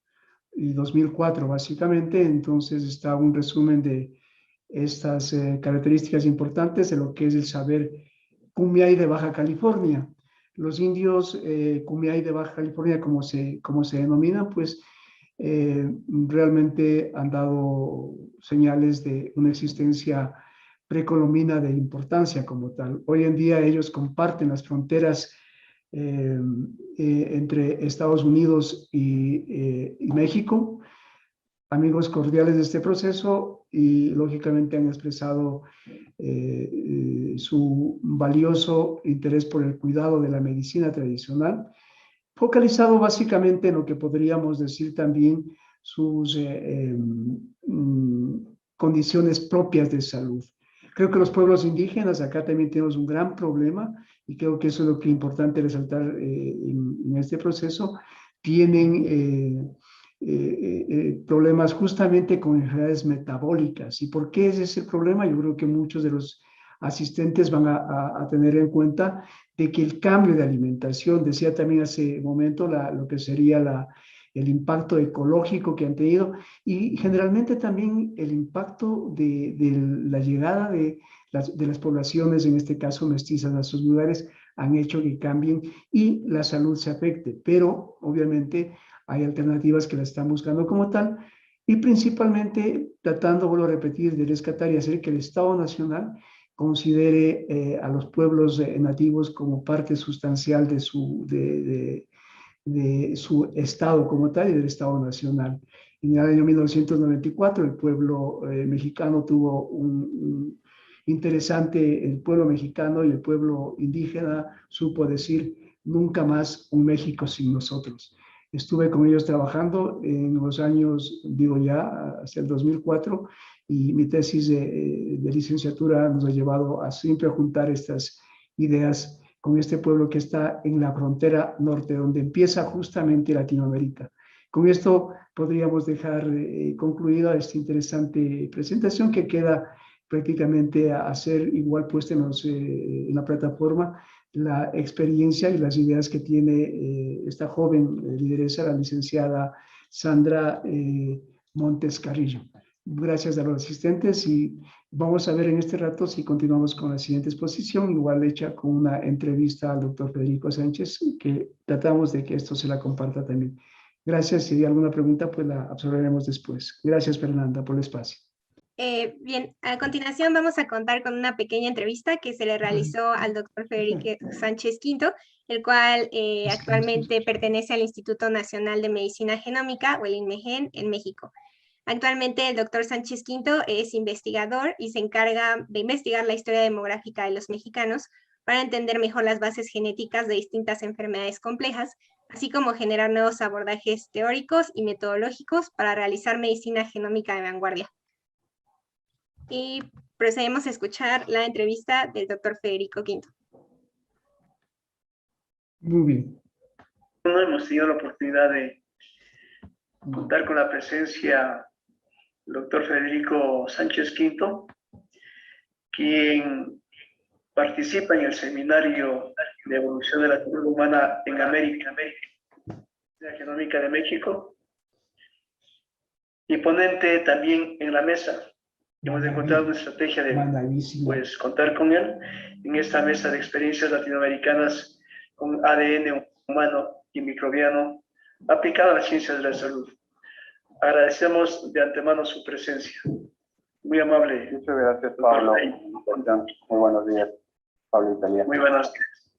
y 2004, básicamente. Entonces está un resumen de estas características importantes de lo que es el saber Kumeyaay de Baja California. Los indios Kumeyaay de Baja California, como se denomina, pues realmente han dado señales de una existencia precolombina de importancia como tal. Hoy en día ellos comparten las fronteras entre Estados Unidos y México, amigos cordiales de este proceso, y lógicamente han expresado su valioso interés por el cuidado de la medicina tradicional, focalizado básicamente en lo que podríamos decir también sus condiciones propias de salud. Creo que los pueblos indígenas, acá también tenemos un gran problema, y creo que eso es lo que es importante resaltar en este proceso. Tienen problemas justamente con enfermedades metabólicas. ¿Y por qué es ese problema? Yo creo que muchos de los asistentes van a tener en cuenta de que el cambio de alimentación, decía también hace un momento, lo que sería el impacto ecológico que han tenido, y generalmente también el impacto de la llegada de las poblaciones, en este caso mestizas, a esos lugares, han hecho que cambien y la salud se afecte. Pero obviamente hay alternativas que la están buscando como tal, y principalmente tratando, vuelvo a repetir, de rescatar y hacer que el Estado Nacional considere a los pueblos nativos como parte sustancial de su Estado como tal y del Estado Nacional. En el año 1994 el pueblo mexicano tuvo el pueblo mexicano y el pueblo indígena supo decir: nunca más un México sin nosotros. Estuve con ellos trabajando en los años, digo ya, hasta el 2004, y mi tesis de licenciatura nos ha llevado a siempre juntar estas ideas con este pueblo que está en la frontera norte, donde empieza justamente Latinoamérica. Con esto podríamos dejar concluida esta interesante presentación, que queda prácticamente a hacer igual puesta en la plataforma, la experiencia y las ideas que tiene esta joven lideresa, la licenciada Sandra Montes Carrillo. Gracias a los asistentes, y vamos a ver en este rato si continuamos con la siguiente exposición, igual hecha con una entrevista al doctor Federico Sánchez, que tratamos de que esto se la comparta también. Gracias. Si hay alguna pregunta, pues la absorberemos después. Gracias, Fernanda, por el espacio. Bien, a continuación vamos a contar con una pequeña entrevista que se le realizó al doctor Federico Sánchez Quinto, el cual actualmente pertenece al Instituto Nacional de Medicina Genómica, o el INMEGEN, en México. Actualmente el doctor Sánchez Quinto es investigador y se encarga de investigar la historia demográfica de los mexicanos para entender mejor las bases genéticas de distintas enfermedades complejas, así como generar nuevos abordajes teóricos y metodológicos para realizar medicina genómica de vanguardia. Y procedemos a escuchar la entrevista del doctor Federico Quinto. Muy bien. Hemos tenido la oportunidad de contar con la presencia del doctor Federico Sánchez Quinto, quien participa en el Seminario de Evolución de la Cultura Humana en América, la Genómica de México, y ponente también en la mesa. Hemos encontrado una estrategia de contar con él en esta mesa de experiencias latinoamericanas con ADN humano y microbiano aplicado a las ciencias de la salud. Agradecemos de antemano su presencia. Muy amable. Muchas gracias, Pablo. Muy buenos días, Pablo Italiano. Muy buenos días.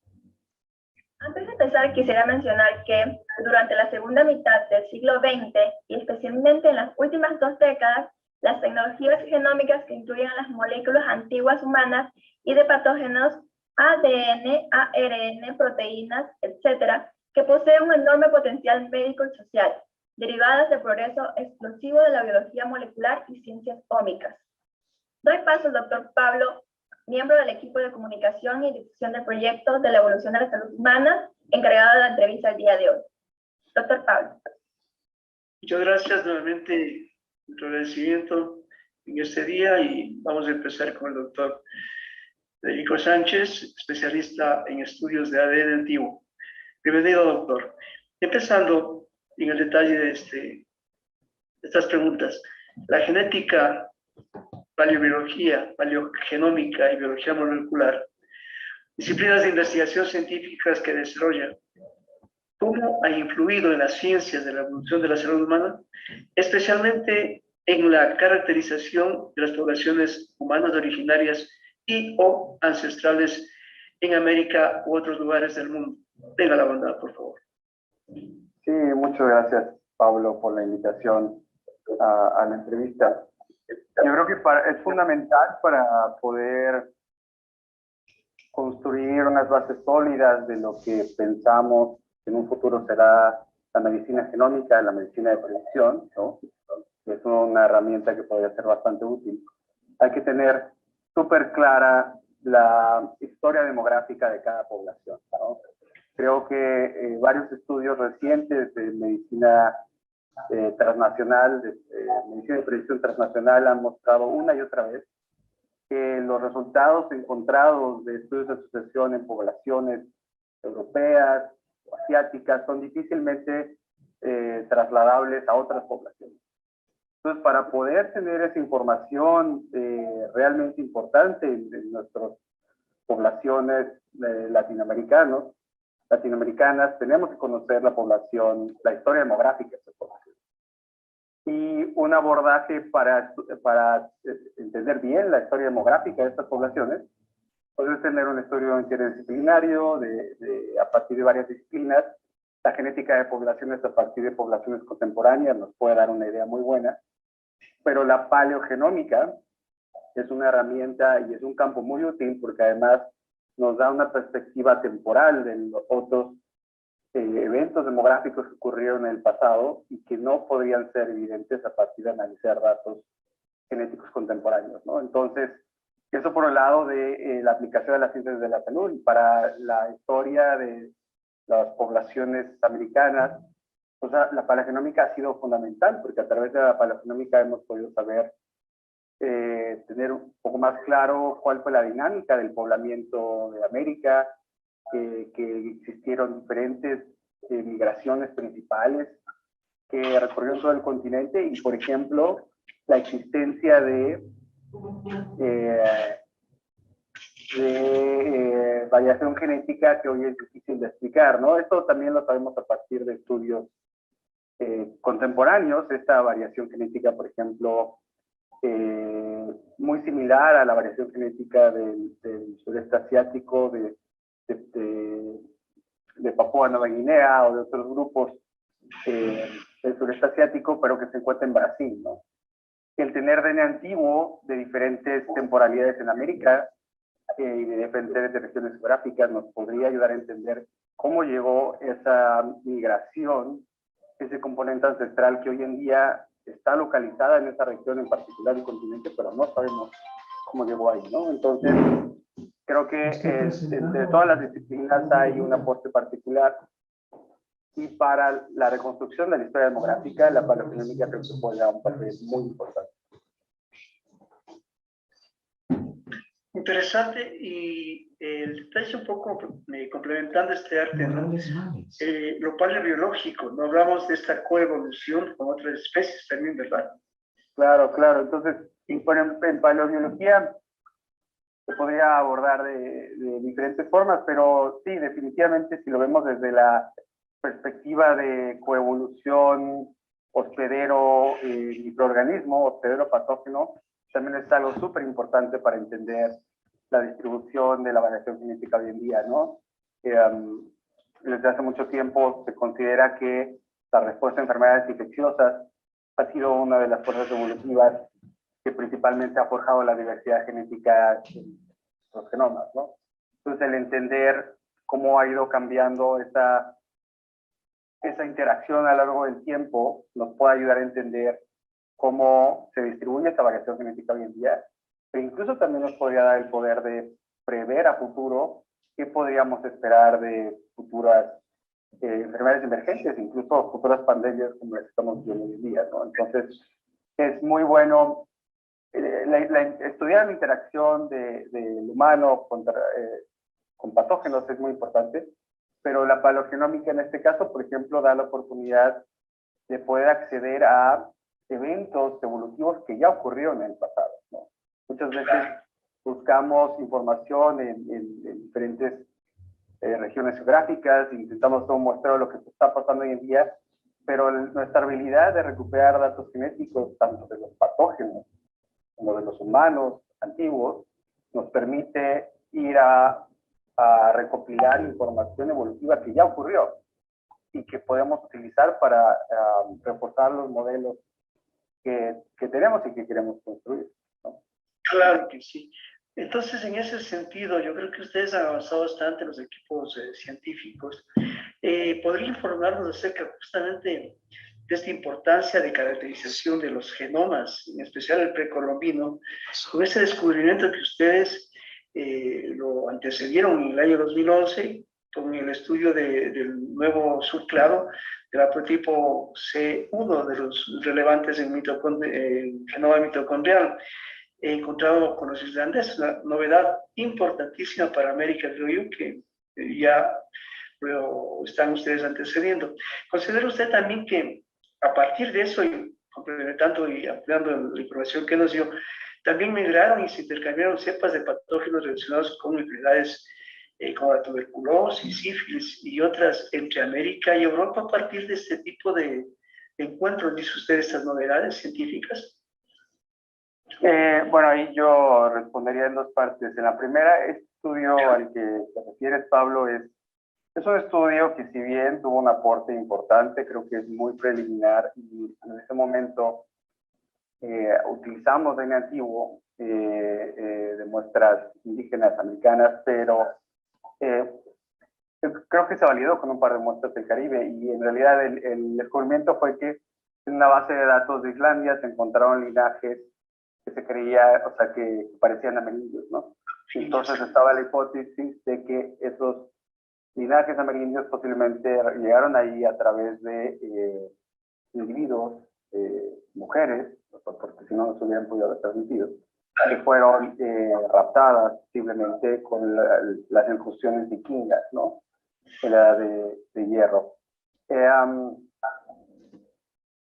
Antes de empezar, quisiera mencionar que durante la segunda mitad del siglo XX, y especialmente en las últimas 2 décadas, las tecnologías genómicas que incluyen a las moléculas antiguas humanas y de patógenos, ADN, ARN, proteínas, etcétera, que poseen un enorme potencial médico y social, derivadas del progreso explosivo de la biología molecular y ciencias ómicas. Doy paso al doctor Pablo miembro del equipo de comunicación y difusión del proyecto de la evolución de la salud humana, encargado de la entrevista el día de hoy. Doctor Pablo. Muchas gracias nuevamente, nuestro agradecimiento en este día, y vamos a empezar con el doctor Federico Sánchez, especialista en estudios de ADN antiguo. Bienvenido, doctor. Empezando en el detalle de estas preguntas. La genética, paleobiología, paleogenómica y biología molecular, disciplinas de investigación científicas que desarrollan, ¿cómo ha influido en las ciencias de la evolución de la salud humana, especialmente en la caracterización de las poblaciones humanas originarias y o ancestrales en América u otros lugares del mundo? Tenga la bondad, por favor. Sí, muchas gracias, Pablo, por la invitación a la entrevista. Yo creo que es fundamental para poder construir unas bases sólidas de lo que pensamos en un futuro será la medicina genómica, la medicina de predicción, ¿no? Es una herramienta que podría ser bastante útil. Hay que tener súper clara la historia demográfica de cada población, ¿no? Creo que varios estudios recientes de medicina transnacional, medicina de predicción transnacional, han mostrado una y otra vez que los resultados encontrados de estudios de sucesión en poblaciones europeas o asiáticas son difícilmente trasladables a otras poblaciones. Entonces, para poder tener esa información realmente importante en nuestras poblaciones latinoamericanas, tenemos que conocer la población, la historia demográfica de esta población. Y un abordaje para entender bien la historia demográfica de estas poblaciones, puede tener un estudio interdisciplinario a partir de varias disciplinas. La genética de poblaciones a partir de poblaciones contemporáneas nos puede dar una idea muy buena, pero la paleogenómica es una herramienta y es un campo muy útil porque además nos da una perspectiva temporal de los otros eventos demográficos que ocurrieron en el pasado y que no podrían ser evidentes a partir de analizar datos genéticos contemporáneos, ¿no? Entonces, eso por el lado de la aplicación de las ciencias de la salud. Para la historia de las poblaciones americanas, o sea, la paleogenómica ha sido fundamental porque a través de la paleogenómica hemos podido saber tener un poco más claro cuál fue la dinámica del poblamiento de América, que existieron diferentes migraciones principales que recorrieron todo el continente y, por ejemplo, la existencia de variación genética que hoy es difícil de explicar, ¿no? Esto también lo sabemos a partir de estudios contemporáneos. Esta variación genética, por ejemplo, muy similar a la variación genética del sureste asiático, de Papúa Nueva Guinea o de otros grupos del sureste asiático, pero que se encuentra en Brasil, ¿no? El tener DNA antiguo de diferentes temporalidades en América y de diferentes regiones geográficas nos podría ayudar a entender cómo llegó esa migración, ese componente ancestral que hoy en día está localizada en esa región en particular del continente, pero no sabemos cómo llegó ahí, ¿no? Entonces, creo que entre todas las disciplinas hay un aporte particular y para la reconstrucción de la historia demográfica, la paleogenómica creo que puede dar un papel muy importante. Interesante, y el detalle un poco complementando este arte, ¿no? Lo paleobiológico, no hablamos de esta coevolución con otras especies también, ¿verdad? Claro, claro. Entonces, en paleobiología se podría abordar de diferentes formas, pero sí, definitivamente, si lo vemos desde la perspectiva de coevolución hospedero microorganismo, hospedero patógeno, también es algo súper importante para entender la distribución de la variación genética hoy en día, ¿no? Desde hace mucho tiempo se considera que la respuesta a enfermedades infecciosas ha sido una de las fuerzas evolutivas que principalmente ha forjado la diversidad genética en los genomas, ¿no? Entonces, el entender cómo ha ido cambiando esa interacción a lo largo del tiempo nos puede ayudar a entender cómo se distribuye esta variación genética hoy en día pero incluso también nos podría dar el poder de prever a futuro qué podríamos esperar de futuras enfermedades emergentes, incluso futuras pandemias como las que estamos viendo hoy en día, ¿no? Entonces, es muy bueno estudiar la interacción del humano con patógenos es muy importante, pero la paleogenómica en este caso, por ejemplo, da la oportunidad de poder acceder a eventos evolutivos que ya ocurrieron en el pasado, ¿no? Muchas veces buscamos información en diferentes regiones geográficas, intentamos mostrar lo que está pasando hoy en día, pero nuestra habilidad de recuperar datos genéticos, tanto de los patógenos como de los humanos antiguos, nos permite ir a recopilar información evolutiva que ya ocurrió y que podemos utilizar para reforzar los modelos que tenemos y que queremos construir, ¿no? Claro que sí. Entonces, en ese sentido, yo creo que ustedes han avanzado bastante, los equipos científicos. ¿Podría informarnos acerca justamente de esta importancia de caracterización de los genomas, en especial el precolombino, con ese descubrimiento que ustedes lo antecedieron en el año 2011 con el estudio del nuevo subclado del haplotipo C1 de los relevantes en genoma mitocondrial encontrado con los islandeses, una novedad importantísima para América, creo yo, que ya lo están ustedes antecediendo. ¿Considera usted también que a partir de eso, y complementando y ampliando la información que nos dio, también migraron y se intercambiaron cepas de patógenos relacionados con enfermedades como la tuberculosis, sífilis y otras entre América y Europa a partir de este tipo de encuentros? ¿Dice usted estas novedades científicas? Bueno, ahí yo respondería en dos partes. En la primera, este estudio al que te refieres, Pablo, es un estudio que si bien tuvo un aporte importante, creo que es muy preliminar y en ese momento utilizamos DNA antiguo de muestras indígenas americanas, pero creo que se validó con un par de muestras del Caribe y en realidad el descubrimiento fue que en una base de datos de Islandia se encontraron linajes que se creía, o sea, que parecían amerindios, ¿no? Entonces estaba la hipótesis de que esos linajes amerindios posiblemente llegaron ahí a través de individuos, mujeres, porque si no, no se hubieran podido haber transmitido, que fueron raptadas posiblemente con las incursiones vikingas, ¿no? En la edad de hierro.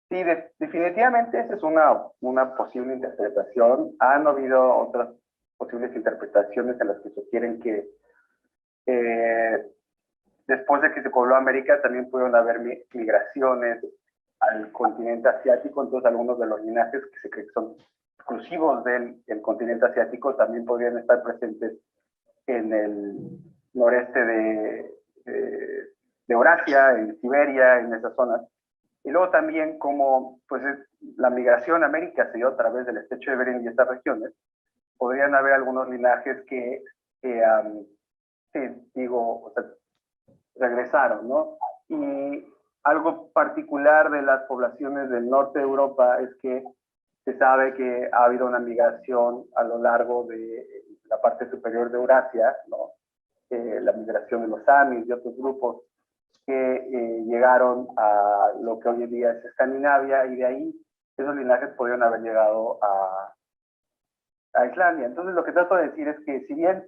Sí, definitivamente esa es una posible interpretación. Han habido otras posibles interpretaciones en las que sugieren que después de que se pobló América también pudieron haber migraciones al continente asiático, entonces algunos de los linajes que se creen que son exclusivos del continente asiático también podrían estar presentes en el noreste de Eurasia, en Siberia, en esas zonas. Y luego también como pues, la migración a América se dio a través del estrecho de Bering y estas regiones, podrían haber algunos linajes que o sea, regresaron, ¿no? Y algo particular de las poblaciones del norte de Europa es que se sabe que ha habido una migración a lo largo de la parte superior de Eurasia, ¿no? La migración de los samis y otros grupos que llegaron a lo que hoy en día es Escandinavia, y de ahí esos linajes podrían haber llegado a Islandia. Entonces lo que trato de decir es que si bien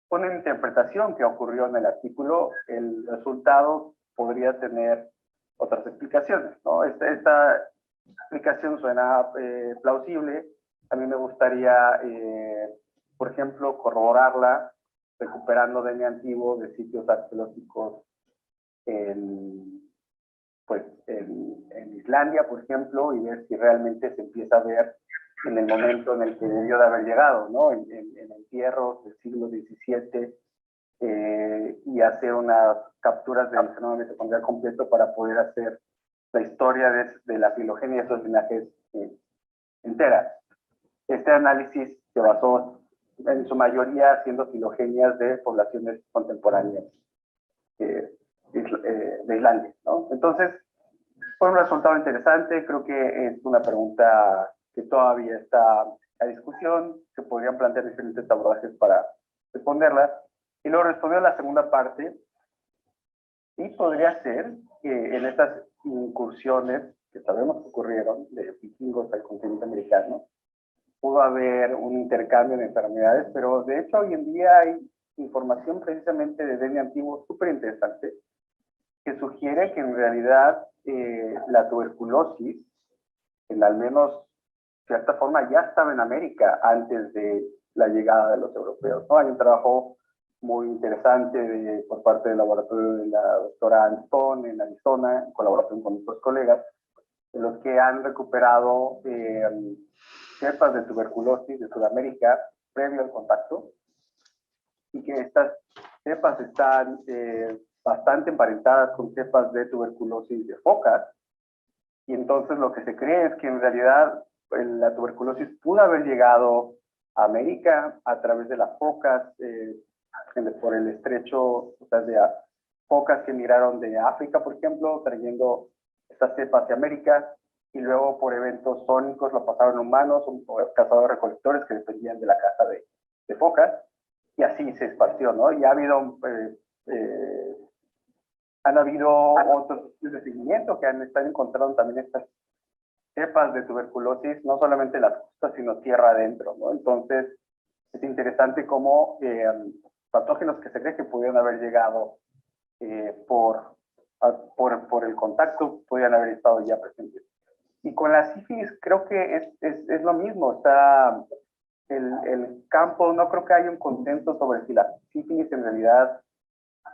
fue una interpretación que ocurrió en el artículo, el resultado podría tener otras explicaciones, ¿no? Esta explicación suena plausible. A mí me gustaría, por ejemplo, corroborarla recuperando DNA antiguo de sitios arqueológicos en Islandia, por ejemplo, y ver si realmente se empieza a ver en el momento en el que debió de haber llegado, ¿no? En entierros del siglo XVII, y hacer unas capturas del genoma mitocondrial completo para poder hacer la historia de la filogenia de esos linajes entera. Este análisis se basó en su mayoría haciendo filogenias de poblaciones contemporáneas de Islandia, ¿no? Entonces, fue un resultado interesante. Creo que es una pregunta que todavía está la discusión, se podrían plantear diferentes abordajes para responderla. Y luego respondió la segunda parte, y podría ser que en estas incursiones que sabemos que ocurrieron de vikingos al continente americano, pudo haber un intercambio de enfermedades, pero de hecho hoy en día hay información precisamente de dengue antiguo súper interesante, que sugiere que en realidad la tuberculosis, en al menos cierta forma, ya estaba en América antes de la llegada de los europeos, ¿no? Hay un trabajo muy interesante por parte del laboratorio de la doctora Anton en Arizona, en colaboración con otros colegas, en los que han recuperado cepas de tuberculosis de Sudamérica previo al contacto, y que estas cepas están bastante emparentadas con cepas de tuberculosis de focas, y entonces lo que se cree es que en realidad la tuberculosis pudo haber llegado a América a través de las focas, por el estrecho, o sea, de focas que migraron de África, por ejemplo, trayendo estas cepas de América, y luego por eventos sónicos lo pasaron a humanos o cazadores-recolectores que dependían de la caza de focas, y así se esparció, ¿no? Y ha habido, han habido otros estudios de seguimiento que están encontrando también estas cepas de tuberculosis, no solamente en las costas, sino tierra adentro, ¿no? Entonces, es interesante cómo patógenos que se cree que pudieron haber llegado por el contacto, podían haber estado ya presentes. Y con la sífilis creo que es lo mismo, está el campo, no creo que haya un consenso sobre si la sífilis en realidad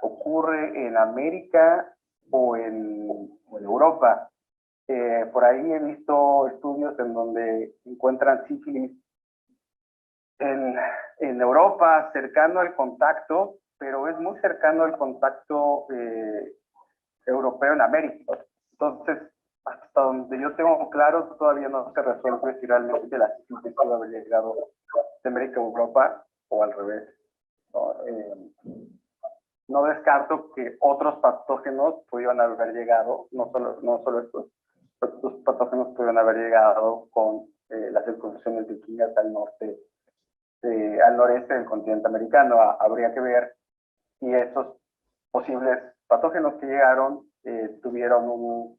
ocurre en América o en Europa. Por ahí he visto estudios en donde encuentran sífilis en Europa, cercano al contacto, pero es muy cercano al contacto europeo en América. Entonces, hasta donde yo tengo claro, todavía no se resuelve si realmente la sífilis puede haber llegado de América a Europa o al revés, ¿no? No descarto que otros patógenos pudieran haber llegado, no solo estos patógenos pudieran haber llegado con las circunstancias vikingas al noreste del continente americano. Habría que ver si esos posibles patógenos que llegaron tuvieron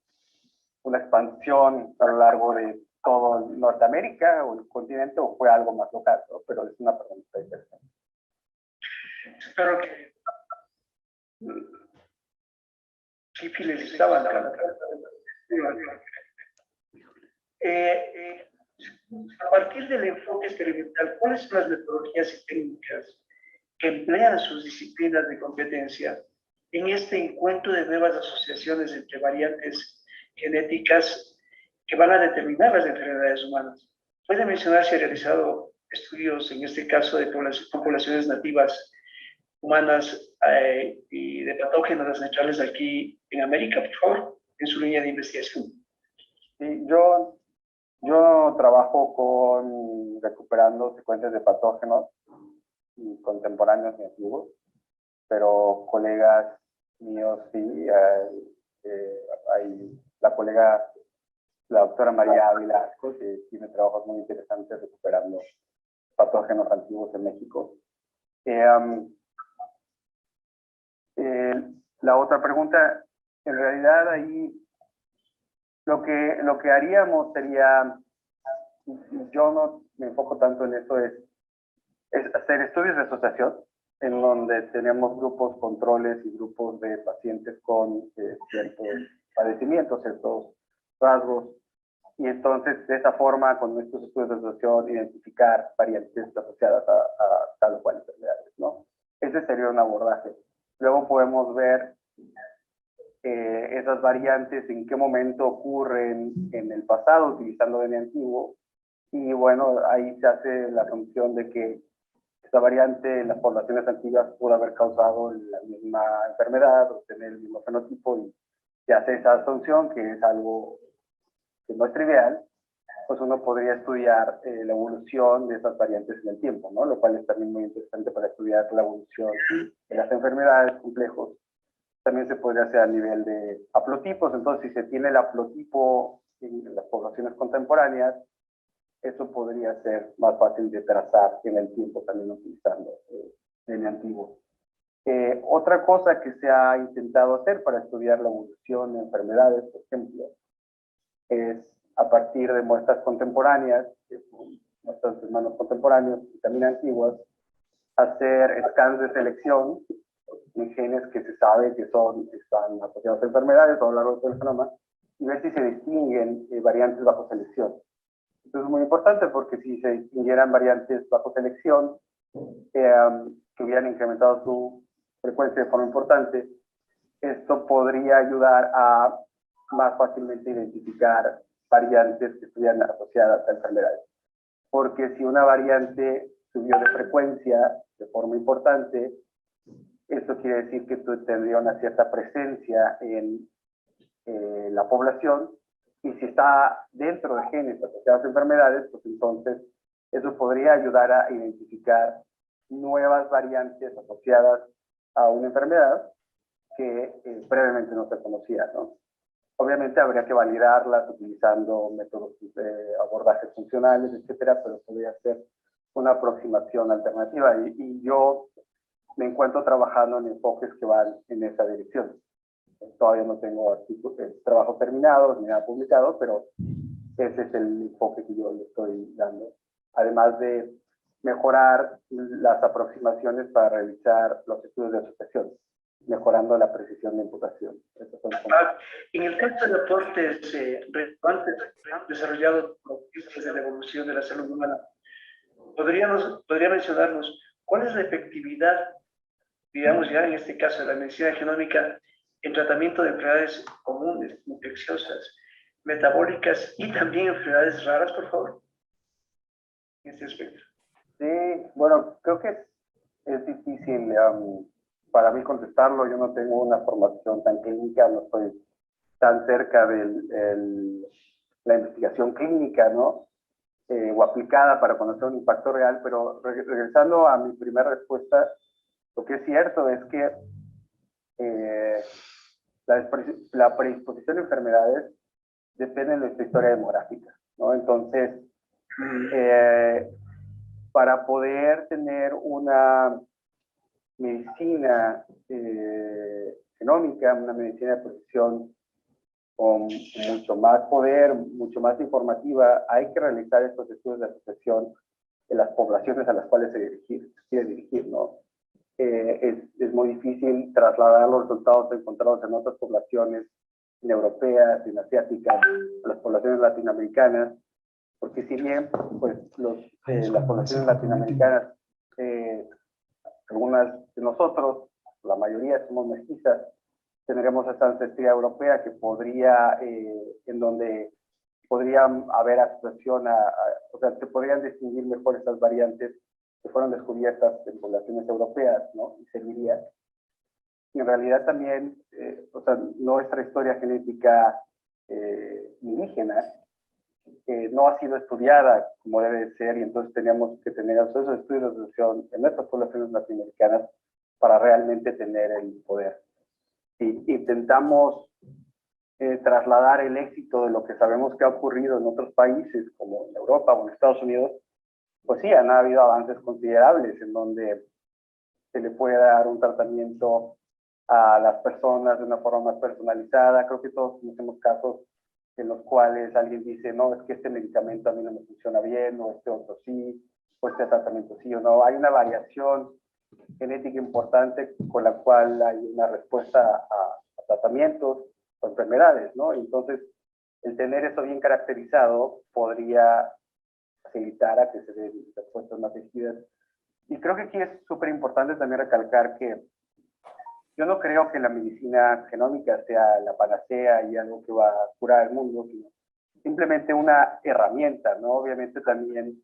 una expansión a lo largo de todo Norteamérica o el continente, o fue algo más local, ¿no? Pero es una pregunta interesante. Espero que sífilis estaba acá. A partir del enfoque experimental, ¿cuáles son las metodologías y técnicas que emplean sus disciplinas de competencia en este encuentro de nuevas asociaciones entre variantes genéticas que van a determinar las enfermedades humanas? ¿Puede mencionar si ha realizado estudios, en este caso, de poblaciones nativas humanas y de patógenos neutrales aquí en América, por favor, en su línea de investigación? Sí, yo trabajo recuperando secuencias de patógenos contemporáneos y antiguos, pero colegas míos sí, hay la doctora María Ávila, que tiene trabajos muy interesantes recuperando patógenos antiguos en México. La otra pregunta, en realidad ahí lo que haríamos sería, yo no me enfoco tanto en eso, es hacer estudios de asociación, en donde tenemos grupos controles y grupos de pacientes con ciertos padecimientos, ciertos rasgos, y entonces de esa forma, con estos estudios de asociación, identificar variantes asociadas a tal o cual enfermedades, ¿no? Ese sería un abordaje. Luego podemos ver esas variantes, en qué momento ocurren en el pasado, utilizando DNA antiguo, y bueno, ahí se hace la asunción de que esta variante en las poblaciones antiguas pudo haber causado la misma enfermedad o tener el mismo fenotipo, y se hace esa asunción, que es algo que no es trivial, pues uno podría estudiar la evolución de esas variantes en el tiempo, ¿no? Lo cual es también muy interesante para estudiar la evolución de las enfermedades complejos. También se podría hacer a nivel de haplotipos. Entonces, si se tiene el haplotipo en las poblaciones contemporáneas, eso podría ser más fácil de trazar en el tiempo también utilizando DNA antiguo. Otra cosa que se ha intentado hacer para estudiar la evolución de enfermedades, por ejemplo, es a partir de muestras contemporáneas, nuestros hermanos contemporáneos y también antiguas, hacer scans de selección en genes que se sabe que están asociados a enfermedades a lo largo de todo el genoma y ver si se distinguen variantes bajo selección. Esto es muy importante porque si se distinguieran variantes bajo selección que hubieran incrementado su frecuencia de forma importante, esto podría ayudar a más fácilmente identificar variantes que estuvieran asociadas a enfermedades. Porque si una variante subió de frecuencia de forma importante, esto quiere decir que tendría una cierta presencia en la población, y si está dentro de genes asociados a enfermedades, pues entonces eso podría ayudar a identificar nuevas variantes asociadas a una enfermedad que previamente no se conocía, ¿no? Obviamente habría que validarlas utilizando métodos de abordaje funcionales, etcétera, pero podría ser una aproximación alternativa. Y yo me encuentro trabajando en enfoques que van en esa dirección. Todavía no tengo trabajos terminados ni nada publicado, pero ese es el enfoque que yo le estoy dando. Además de mejorar las aproximaciones para realizar los estudios de asociación, mejorando la precisión de imputación. En el caso de aportes relevantes desarrollados por los de la evolución de la salud humana, ¿podría mencionarnos cuál es la efectividad, digamos ya en este caso de la medicina genómica, en tratamiento de enfermedades comunes, infecciosas, metabólicas y también enfermedades raras, por favor? En este aspecto. Sí, bueno, creo que es difícil para mí contestarlo. Yo no tengo una formación tan clínica, no estoy tan cerca de la investigación clínica, ¿no? O aplicada para conocer un impacto real, pero regresando a mi primera respuesta, lo que es cierto es que la predisposición a enfermedades depende de nuestra historia demográfica, ¿no? Entonces, para poder tener una medicina genómica, una medicina de precisión con mucho más poder, mucho más informativa, hay que realizar estos estudios de asociación en las poblaciones a las cuales se quiere dirigir, ¿no? Es muy difícil trasladar los resultados encontrados en otras poblaciones europeas, en asiáticas, a las poblaciones latinoamericanas, porque si bien pues, las poblaciones latinoamericanas, algunas de nosotros, la mayoría somos mestizas, tendremos esta ancestría europea que podría, en donde podría haber asociación o sea, se podrían distinguir mejor estas variantes que fueron descubiertas en poblaciones europeas, ¿no? Y serviría. Y en realidad también, o sea, nuestra historia genética indígena no ha sido estudiada como debe ser, y entonces teníamos que tener esos estudios de asociación en nuestras poblaciones latinoamericanas para realmente tener el poder. Y intentamos trasladar el éxito de lo que sabemos que ha ocurrido en otros países, como en Europa o en Estados Unidos. Pues sí, han habido avances considerables en donde se le puede dar un tratamiento a las personas de una forma más personalizada. Creo que todos conocemos casos en los cuales alguien dice, no, es que este medicamento a mí no me funciona bien, o este otro sí, o este tratamiento sí o no. Hay una variación genética importante con la cual hay una respuesta a tratamientos o enfermedades, ¿no? Entonces, el tener eso bien caracterizado podría facilitar a que se den respuestas más dirigidas. Y creo que aquí es súper importante también recalcar que yo no creo que la medicina genómica sea la panacea y algo que va a curar el mundo, sino simplemente una herramienta, ¿no? Obviamente también,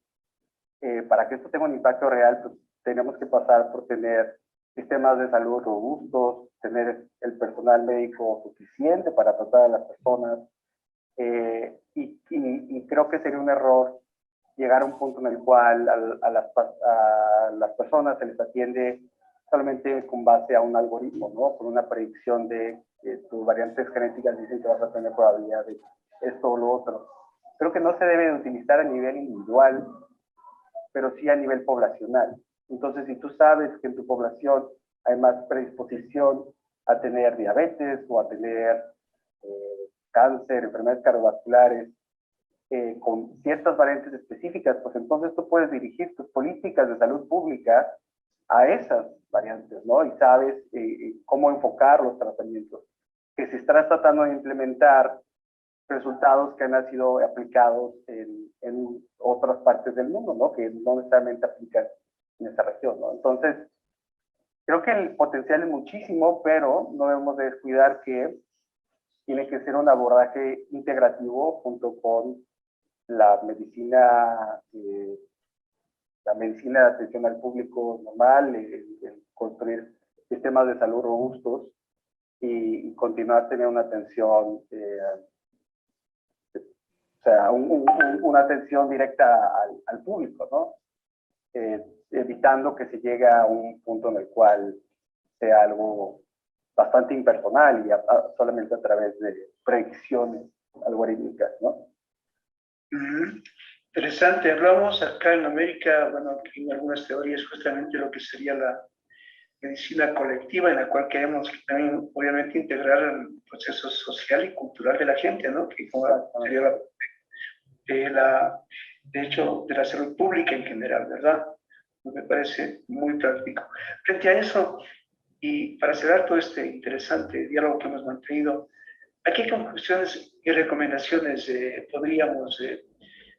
para que esto tenga un impacto real, pues tenemos que pasar por tener sistemas de salud robustos, tener el personal médico suficiente para tratar a las personas, y creo que sería un error llegar a un punto en el cual a las personas se les atiende solamente con base a un algoritmo, ¿no? Con una predicción de que tus variantes genéticas dicen que vas a tener probabilidad de esto o lo otro. creo que no se debe de utilizar a nivel individual, pero sí a nivel poblacional. Entonces, si tú sabes que en tu población hay más predisposición a tener diabetes o a tener cáncer, enfermedades cardiovasculares, con ciertas variantes específicas, pues entonces tú puedes dirigir tus políticas de salud pública a esas variantes, ¿no? Y sabes cómo enfocar los tratamientos. Que si estás tratando de implementar resultados que han sido aplicados en otras partes del mundo, ¿no? Que no necesariamente aplican en esa región, ¿no? Entonces, creo que el potencial es muchísimo, pero no debemos de descuidar que tiene que ser un abordaje integrativo junto con la medicina de atención al público normal, el construir sistemas de salud robustos y continuar teniendo una atención, o sea, una atención directa al público, ¿no? Evitando que se llegue a un punto en el cual sea algo bastante impersonal y solamente a través de predicciones algorítmicas, ¿no? Interesante. Hablamos acá en América, bueno, en algunas teorías, justamente lo que sería la medicina colectiva, en la cual queremos también, obviamente, integrar el proceso social y cultural de la gente, ¿no? Que sería de hecho, de la salud pública en general, ¿verdad? Me parece muy práctico. Frente a eso, y para cerrar todo este interesante diálogo que hemos mantenido, ¿a qué conclusiones y recomendaciones podríamos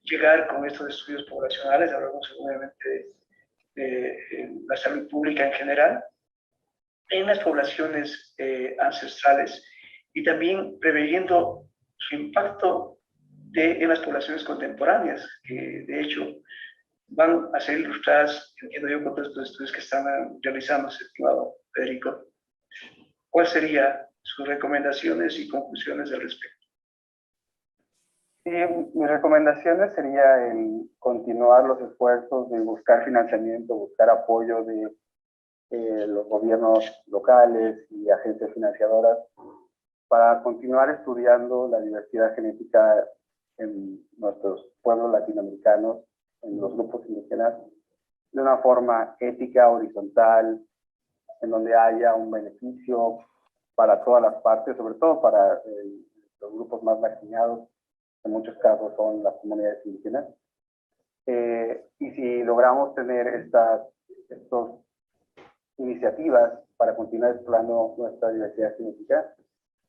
llegar con estos estudios poblacionales? Hablamos obviamente de la salud pública en general, en las poblaciones ancestrales y también preveyendo su impacto en las poblaciones contemporáneas, que de hecho van a ser ilustradas, entiendo yo, con todos estos estudios que están realizándose, estimado Federico. ¿Cuáles serían sus recomendaciones y conclusiones al respecto? Sí, mis recomendaciones sería el continuar los esfuerzos de buscar financiamiento, buscar apoyo de los gobiernos locales y agencias financiadoras para continuar estudiando la diversidad genética en nuestros pueblos latinoamericanos, en los grupos indígenas, de una forma ética, horizontal, en donde haya un beneficio para todas las partes, sobre todo para los grupos más marginados, en muchos casos son las comunidades indígenas. Y si logramos tener estas iniciativas para continuar explorando nuestra diversidad genética,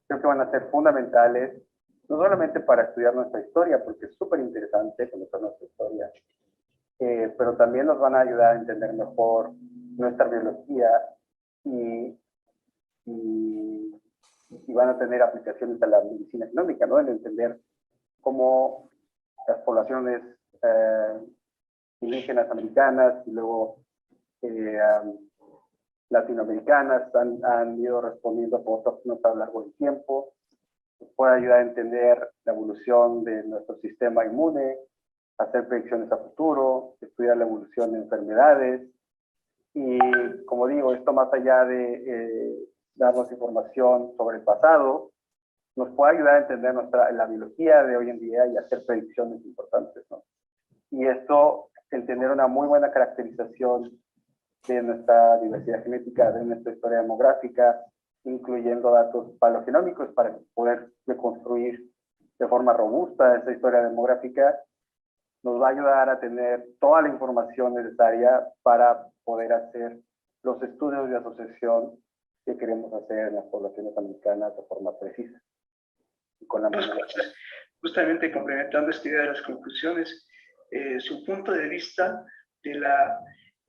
creo que van a ser fundamentales, no solamente para estudiar nuestra historia, porque es súper interesante conocer nuestra historia, pero también nos van a ayudar a entender mejor nuestra biología y van a tener aplicaciones a la medicina genómica, ¿no? En entender cómo las poblaciones indígenas americanas y luego latinoamericanas han ido respondiendo a fotógenos a lo largo del tiempo. Nos puede ayudar a entender la evolución de nuestro sistema inmune, hacer predicciones a futuro, estudiar la evolución de enfermedades. Y como digo, esto más allá de darnos información sobre el pasado, nos puede ayudar a entender la biología de hoy en día y hacer predicciones importantes, ¿no? Y esto, el tener una muy buena caracterización de nuestra diversidad genética, de nuestra historia demográfica, incluyendo datos paleogenómicos para poder reconstruir de forma robusta esa historia demográfica, nos va a ayudar a tener toda la información necesaria para poder hacer los estudios de asociación que queremos hacer en las poblaciones americanas de forma precisa. Y con la justamente complementando esta idea de las conclusiones, su punto de vista de la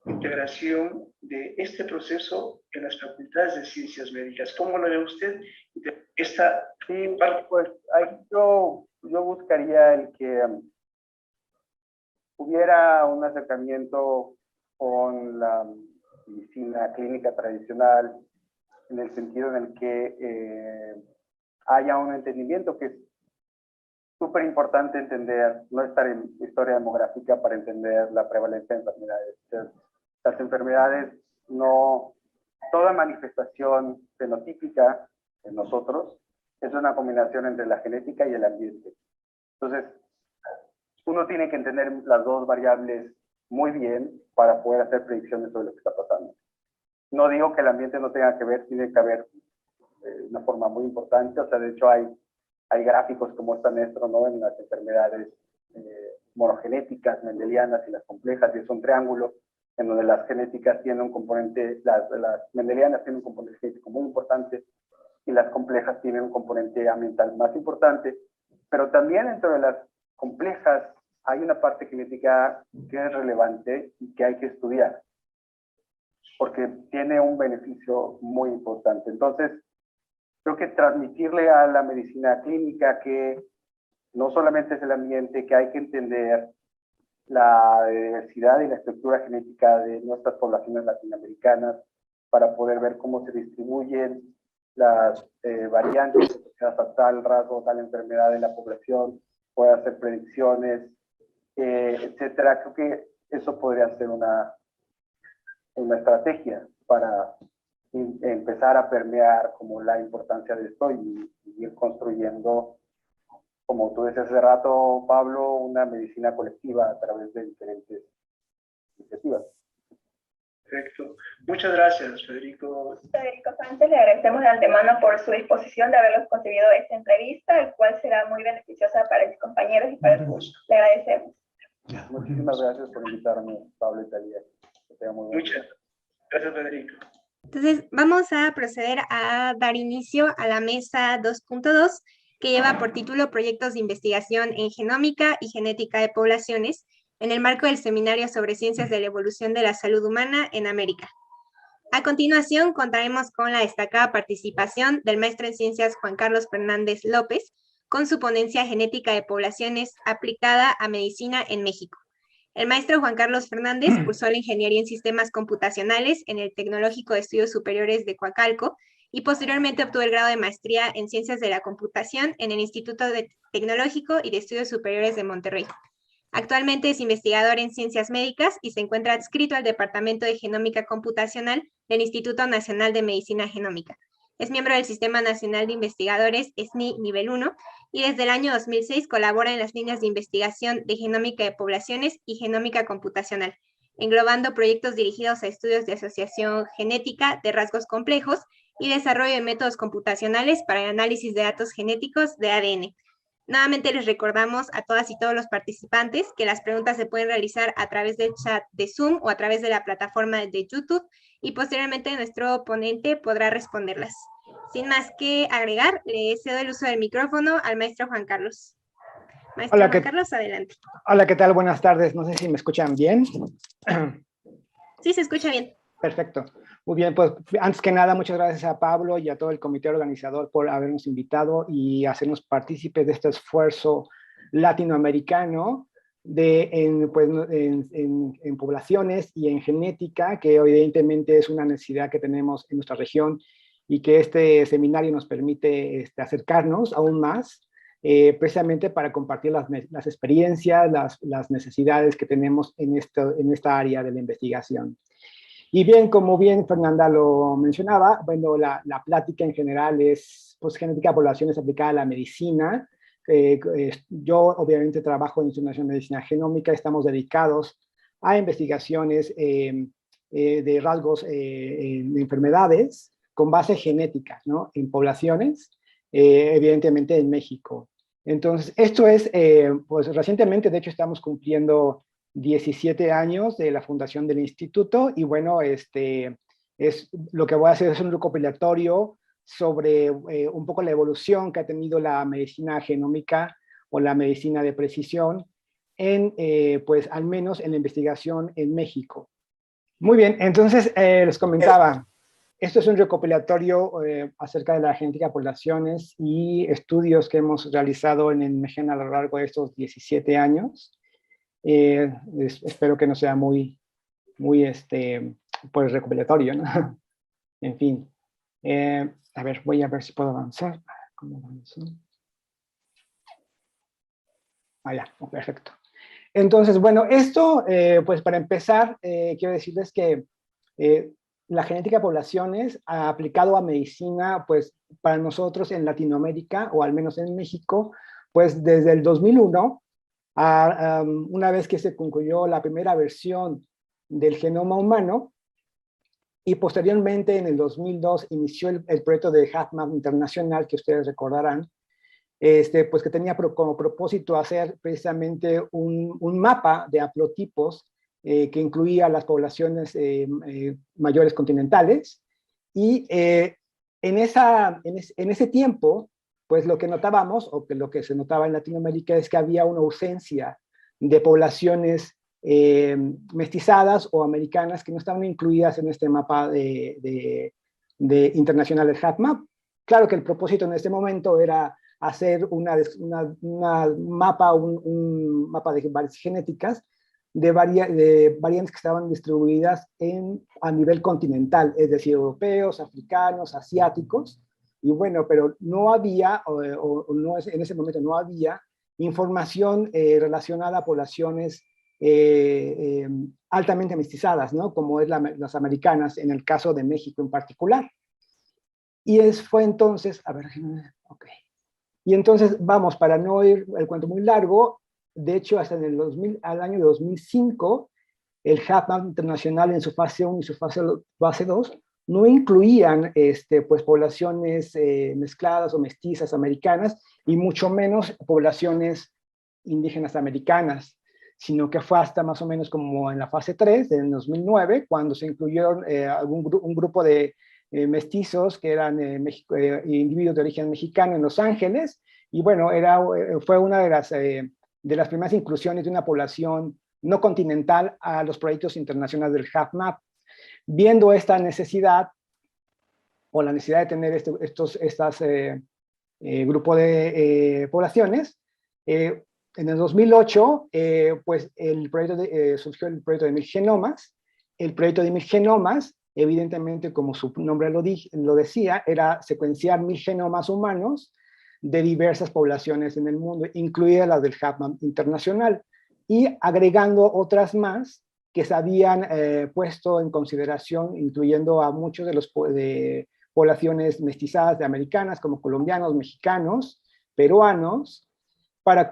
integración de este proceso en las facultades de ciencias médicas. ¿Cómo lo ve usted? Sí, pues yo buscaría el que hubiera un acercamiento con la medicina clínica tradicional, en el sentido en el que haya un entendimiento que es súper importante entender, no estar en historia demográfica para entender la prevalencia de enfermedades. Las enfermedades toda manifestación fenotípica en nosotros es una combinación entre la genética y el ambiente. Entonces, uno tiene que entender las dos variables muy bien para poder hacer predicciones sobre lo que está pasando. No digo que el ambiente no tenga que ver, tiene que haber de una forma muy importante. O sea, de hecho hay gráficos como esta Néstor, ¿no? En las enfermedades monogenéticas, mendelianas y las complejas, y es un triángulo en donde las genéticas tienen un componente, las mendelianas tienen un componente genético muy importante y las complejas tienen un componente ambiental más importante, pero también dentro de las complejas hay una parte genética que es relevante y que hay que estudiar, porque tiene un beneficio muy importante. Entonces, creo que transmitirle a la medicina clínica que no solamente es el ambiente, que hay que entender la diversidad y la estructura genética de nuestras poblaciones latinoamericanas para poder ver cómo se distribuyen las variantes asociadas a tal rasgo, tal enfermedad en la población, puede hacer predicciones, etcétera. Creo que eso podría ser una estrategia para empezar a permear como la importancia de esto y ir construyendo, como tú decías hace rato, Pablo, una medicina colectiva a través de diferentes iniciativas. Perfecto. Muchas gracias, Federico. Federico Sánchez, le agradecemos de antemano por su disposición de habernos concebido esta entrevista, el cual será muy beneficiosa para mis compañeros y para el curso. Le agradecemos. Muchísimas gracias por invitarme, Pablo y Talía. Muchas gracias, Federico. Entonces, vamos a proceder a dar inicio a la mesa 2.2, que lleva por título Proyectos de Investigación en Genómica y Genética de Poblaciones, en el marco del Seminario sobre Ciencias de la Evolución de la Salud Humana en América. A continuación, contaremos con la destacada participación del maestro en Ciencias Juan Carlos Fernández López, con su ponencia Genética de Poblaciones aplicada a Medicina en México. El maestro Juan Carlos Fernández cursó la Ingeniería en Sistemas Computacionales en el Tecnológico de Estudios Superiores de Coacalco y posteriormente obtuvo el grado de Maestría en Ciencias de la Computación en el Instituto Tecnológico y de Estudios Superiores de Monterrey. Actualmente es investigador en Ciencias Médicas y se encuentra adscrito al Departamento de Genómica Computacional del Instituto Nacional de Medicina Genómica. Es miembro del Sistema Nacional de Investigadores SNI Nivel 1 y desde el año 2006 colabora en las líneas de investigación de genómica de poblaciones y genómica computacional, englobando proyectos dirigidos a estudios de asociación genética de rasgos complejos y desarrollo de métodos computacionales para el análisis de datos genéticos de ADN. Nuevamente les recordamos a todas y todos los participantes que las preguntas se pueden realizar a través del chat de Zoom o a través de la plataforma de YouTube y posteriormente nuestro ponente podrá responderlas. Sin más que agregar, le cedo el uso del micrófono al maestro Juan Carlos. Maestro Juan Carlos, adelante. Hola, ¿qué tal? Buenas tardes. No sé si me escuchan bien. Sí, se escucha bien. Perfecto. Muy bien, pues antes que nada, muchas gracias a Pablo y a todo el comité organizador por habernos invitado y hacernos partícipes de este esfuerzo latinoamericano en poblaciones y en genética, que evidentemente es una necesidad que tenemos en nuestra región y que este seminario nos permite acercarnos aún más, precisamente para compartir las experiencias, las necesidades que tenemos en esta área de la investigación. Y bien, como bien Fernanda lo mencionaba, bueno, la plática en general es pues, genética de poblaciones aplicada a la medicina. Yo obviamente trabajo en el Instituto Nacional de Medicina Genómica, estamos dedicados a investigaciones de rasgos de enfermedades con base genética, ¿no? En poblaciones, evidentemente en México. Entonces, esto es, pues recientemente, de hecho, estamos cumpliendo 17 años de la fundación del instituto y bueno, lo que voy a hacer es un recopilatorio sobre un poco la evolución que ha tenido la medicina genómica o la medicina de precisión pues al menos en la investigación en México. Muy bien, entonces les comentaba, esto es un recopilatorio acerca de la genética de poblaciones y estudios que hemos realizado en el MEGEN a lo largo de estos 17 años. Espero que no sea muy pues recopilatorio, ¿no? En fin. A ver, voy a ver si puedo avanzar. ¿Cómo avanzo? Ya, perfecto. Entonces, bueno, esto, pues para empezar, quiero decirles que la genética de poblaciones aplicado a medicina, pues para nosotros en Latinoamérica, o al menos en México, pues desde el 2001, Una vez que se concluyó la primera versión del genoma humano, y posteriormente en el 2002 inició el proyecto de HuffMap Internacional, que ustedes recordarán, pues que tenía como propósito hacer precisamente un mapa de haplotipos que incluía las poblaciones mayores continentales. Y en ese tiempo, pues lo que notábamos, o que lo que se notaba en Latinoamérica, es que había una ausencia de poblaciones mestizadas o americanas que no estaban incluidas en este mapa internacional de HuffMap. Claro que el propósito en este momento era hacer un mapa de varias genéticas de variantes que estaban distribuidas a nivel continental, es decir, europeos, africanos, asiáticos. Y bueno, pero no había, en ese momento no había información relacionada a poblaciones altamente mestizadas, ¿no? Como es las americanas, en el caso de México en particular. Y fue entonces, a ver, ok. Y entonces, vamos, para no ir el cuento muy largo, de hecho, hasta al año 2005, el HuffMap Internacional en su fase 1 y su fase 2 no incluían pues, poblaciones mezcladas o mestizas americanas, y mucho menos poblaciones indígenas americanas, sino que fue hasta más o menos como en la fase 3, en 2009, cuando se incluyeron un grupo de mestizos que eran individuos de origen mexicano en Los Ángeles, y bueno, fue una de las primeras inclusiones de una población no continental a los proyectos internacionales del HuffMap. Viendo esta necesidad, o la necesidad de tener este grupo de poblaciones, en el 2008, pues surgió el proyecto de 1000 genomas. El proyecto de 1000 genomas, evidentemente, como su nombre lo decía, era secuenciar 1000 genomas humanos de diversas poblaciones en el mundo, incluidas las del HuffMap Internacional, y agregando otras más que se habían puesto en consideración, incluyendo a muchos de los poblaciones mestizadas de americanas, como colombianos, mexicanos, peruanos, para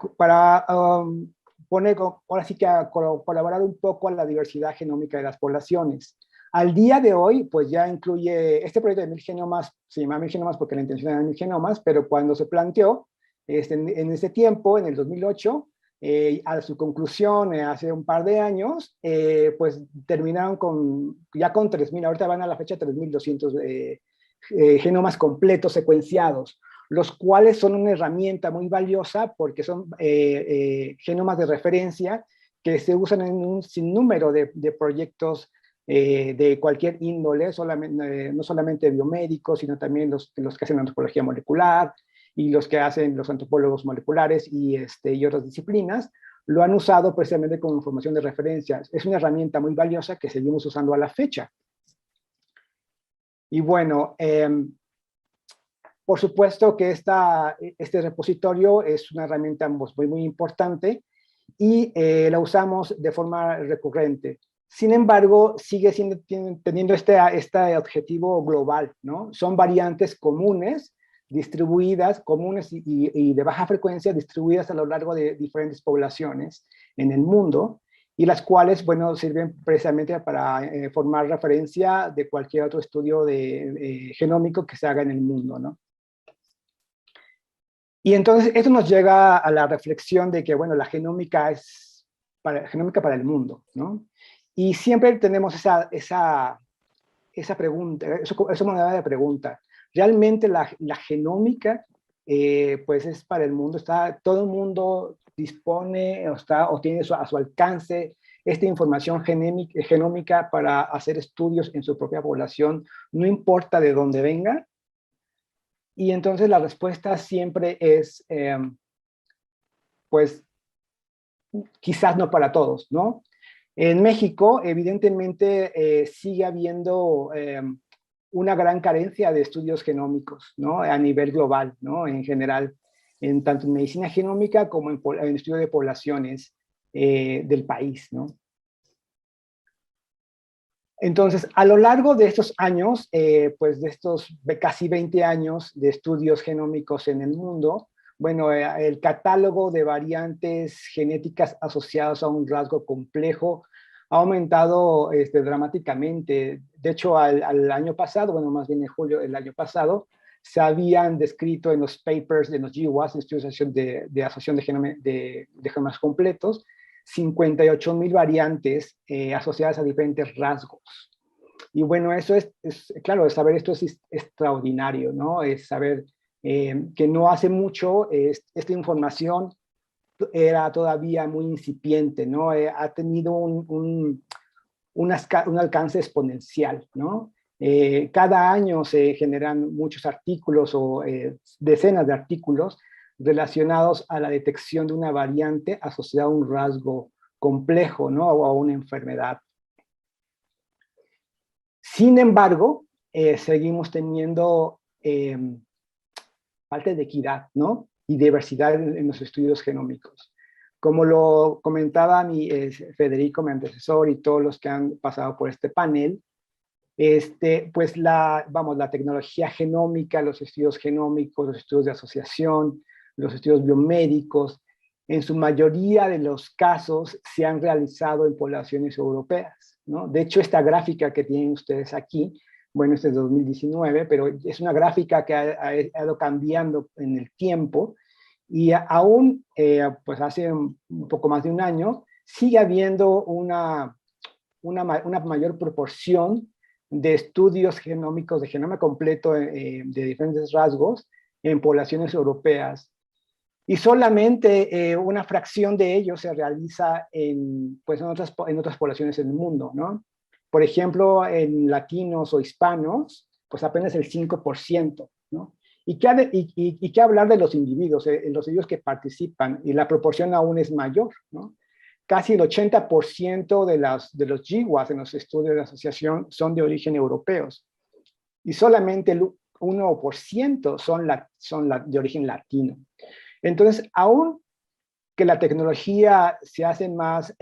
poner, ahora sí que colaborar un poco a la diversidad genómica de las poblaciones. Al día de hoy, pues ya incluye, este proyecto de 1000 genomas, se llama 1000 genomas porque la intención era 1000 genomas, pero cuando se planteó, en ese tiempo, en el 2008, a su conclusión, hace un par de años, pues terminaron ya con 3000, ahorita van a la fecha 3200 genomas completos secuenciados, los cuales son una herramienta muy valiosa porque son genomas de referencia que se usan en un sinnúmero de proyectos de cualquier índole, no solamente biomédicos, sino también los que hacen antropología molecular y los que hacen los antropólogos moleculares y otras disciplinas, lo han usado precisamente como información de referencia. Es una herramienta muy valiosa que seguimos usando a la fecha. Y bueno, por supuesto que este repositorio es una herramienta muy importante y la usamos de forma recurrente. Sin embargo, sigue teniendo este objetivo global, ¿no? Son variantes comunes, distribuidas, comunes y de baja frecuencia, distribuidas a lo largo de diferentes poblaciones en el mundo, y las cuales, bueno, sirven precisamente para formar referencia de cualquier otro estudio genómico que se haga en el mundo, ¿no? Y entonces esto nos llega a la reflexión de que, bueno, la genómica es genómica para el mundo, ¿no? Y siempre tenemos esa pregunta, esa moneda de pregunta. ¿Realmente la genómica pues es para el mundo? ¿Todo el mundo dispone o tiene a su alcance esta información genómica para hacer estudios en su propia población, no importa de dónde venga? Y entonces la respuesta siempre es, pues, quizás no para todos, ¿no? En México, evidentemente, sigue habiendo una gran carencia de estudios genómicos, ¿no? A nivel global, ¿no? En general, tanto en medicina genómica como en estudio de poblaciones del país, ¿no? Entonces, a lo largo de estos años, pues de estos casi 20 años de estudios genómicos en el mundo, bueno, el catálogo de variantes genéticas asociadas a un rasgo complejo ha aumentado dramáticamente. De hecho, al año pasado, bueno, más bien en julio del año pasado, se habían descrito en los papers de los GWAS, de Asociación de Genomas Completos, 58,000 variantes asociadas a diferentes rasgos. Y bueno, eso claro, saber esto es extraordinario, ¿no? Es saber que no hace mucho esta información era todavía muy incipiente, ¿no? Ha tenido un alcance exponencial, ¿no? Cada año se generan muchos artículos o decenas de artículos relacionados a la detección de una variante asociada a un rasgo complejo, ¿no? O a una enfermedad. Sin embargo, seguimos teniendo falta de equidad, ¿no? Y diversidad en los estudios genómicos. Como lo comentaba Federico, mi antecesor, y todos los que han pasado por este panel, pues la tecnología genómica, los estudios genómicos, los estudios de asociación, los estudios biomédicos, en su mayoría de los casos se han realizado en poblaciones europeas, ¿no? De hecho, esta gráfica que tienen ustedes aquí, bueno, este es 2019, pero es una gráfica que ha ido cambiando en el tiempo y aún, pues hace un poco más de un año, sigue habiendo una mayor proporción de estudios genómicos de genoma completo de diferentes rasgos en poblaciones europeas. Y solamente una fracción de ellos se realiza en otras poblaciones del mundo, ¿no? Por ejemplo, en latinos o hispanos, pues apenas el 5%, ¿no? ¿Y qué hablar de los individuos que participan? Y la proporción aún es mayor, ¿no? Casi el 80% de los GWAS en los estudios de asociación son de origen europeos. Y solamente el 1% son de origen latino. Entonces, aún que la tecnología se hace más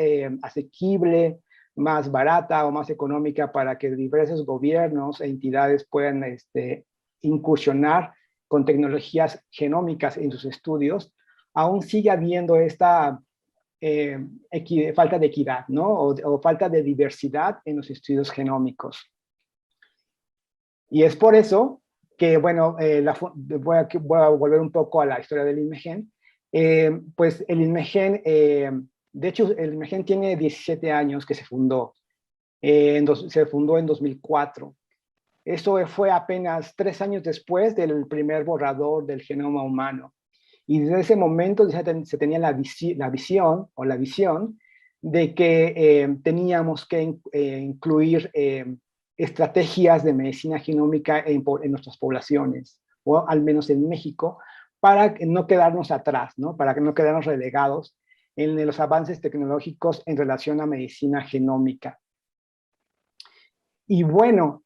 asequible, más barata o más económica para que diversos gobiernos e entidades puedan incursionar con tecnologías genómicas en sus estudios, aún sigue habiendo esta falta de equidad, ¿no? O falta de diversidad en los estudios genómicos. Y es por eso que, bueno, voy a volver un poco a la historia del INMEGEN. Pues el INMEGEN, de hecho, el INMEGEN tiene 17 años que se fundó. Se fundó en 2004. Eso fue apenas 3 años después del primer borrador del genoma humano. Y desde ese momento se tenía la visión de que teníamos que incluir estrategias de medicina genómica en nuestras poblaciones, o al menos en México, para no quedarnos atrás, ¿no? Para no quedarnos relegados en los avances tecnológicos en relación a medicina genómica. Y bueno,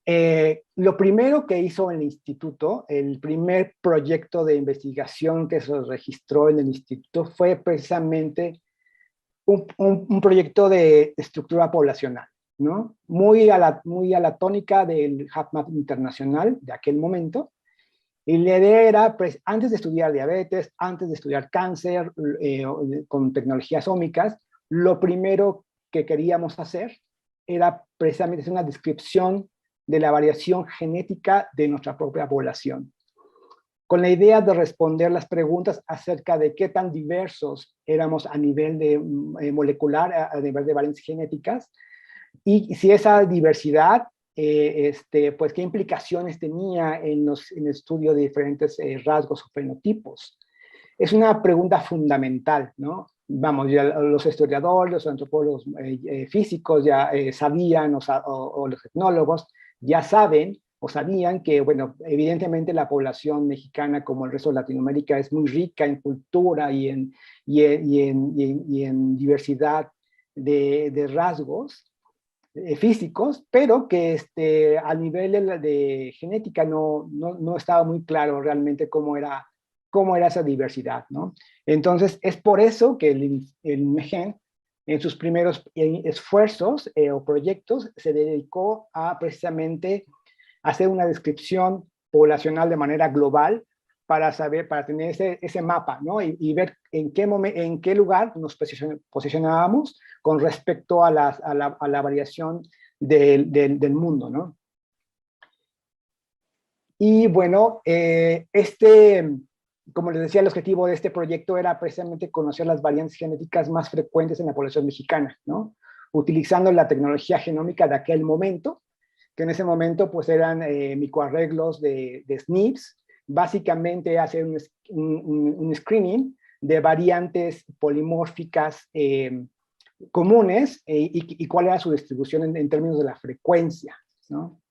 lo primero que hizo el instituto, el primer proyecto de investigación que se registró en el instituto fue precisamente un proyecto de estructura poblacional, ¿no? Muy a la tónica del HapMap internacional de aquel momento. Y la idea era, pues, antes de estudiar diabetes, antes de estudiar cáncer con tecnologías ómicas, lo primero que queríamos hacer era precisamente hacer una descripción de la variación genética de nuestra propia población, con la idea de responder las preguntas acerca de qué tan diversos éramos a nivel de molecular, a nivel de variantes genéticas, y si esa diversidad, pues qué implicaciones tenía en el estudio de diferentes rasgos o fenotipos. Es una pregunta fundamental, ¿no? Vamos, ya los historiadores, los antropólogos físicos ya sabían, o los etnólogos ya saben o sabían que, bueno, evidentemente la población mexicana, como el resto de Latinoamérica, es muy rica en cultura y en diversidad de rasgos físicos, pero que a nivel de genética no estaba muy claro realmente cómo era esa diversidad, ¿no? Entonces, es por eso que el INMEGEN, en sus primeros esfuerzos o proyectos, se dedicó a precisamente hacer una descripción poblacional de manera global para saber, para tener ese mapa, ¿no? Y ver en qué lugar nos posicionábamos con respecto a la variación del mundo, ¿no? Y bueno, como les decía, el objetivo de este proyecto era precisamente conocer las variantes genéticas más frecuentes en la población mexicana, ¿no? Utilizando la tecnología genómica de aquel momento, que en ese momento pues eran microarreglos de SNPs, básicamente hacer un screening de variantes polimórficas comunes y cuál era su distribución en términos de la frecuencia, ¿no?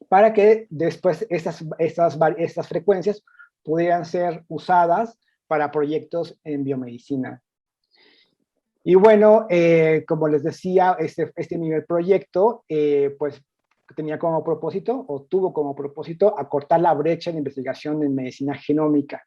Para que después estas frecuencias pudieran ser usadas para proyectos en biomedicina. Y bueno, como les decía, este nivel proyecto pues tenía como propósito, o tuvo como propósito, acortar la brecha de investigación en medicina genómica.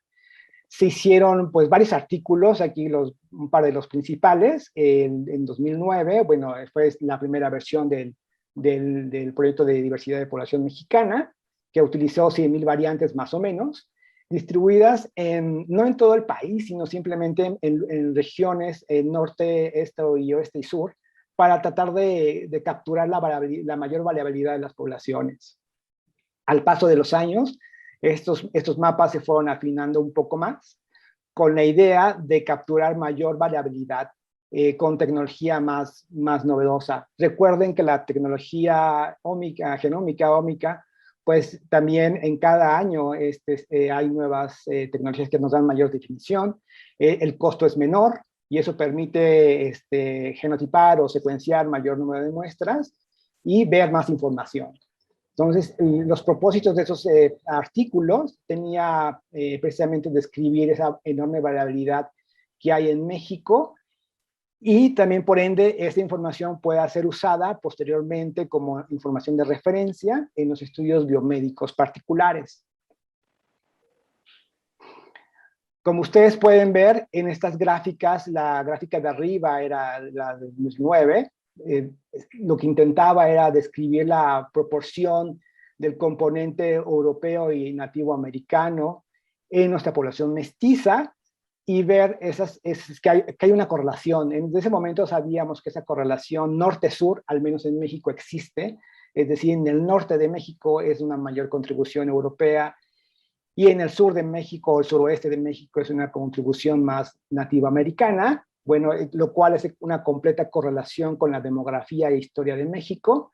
Se hicieron pues varios artículos, aquí un par de los principales, en 2009, bueno, fue la primera versión del proyecto de diversidad de población mexicana, que utilizó 100,000 variantes más o menos, distribuidas no en todo el país, sino simplemente en regiones norte, este y oeste y sur, para tratar de capturar la mayor variabilidad de las poblaciones. Al paso de los años, estos mapas se fueron afinando un poco más, con la idea de capturar mayor variabilidad con tecnología más novedosa. Recuerden que la tecnología genómica ómica, pues también en cada año hay nuevas tecnologías que nos dan mayor definición, el costo es menor, y eso permite genotipar o secuenciar mayor número de muestras y ver más información. Entonces, los propósitos de esos artículos tenía precisamente describir esa enorme variabilidad que hay en México, y también, por ende, esta información pueda ser usada posteriormente como información de referencia en los estudios biomédicos particulares. Como ustedes pueden ver en estas gráficas, la gráfica de arriba era la de 2009, lo que intentaba era describir la proporción del componente europeo y nativo americano en nuestra población mestiza, y ver que hay una correlación. En ese momento sabíamos que esa correlación norte-sur, al menos en México, existe, es decir, en el norte de México es una mayor contribución europea, y en el sur de México o el suroeste de México es una contribución más nativa americana, bueno, lo cual es una completa correlación con la demografía e historia de México,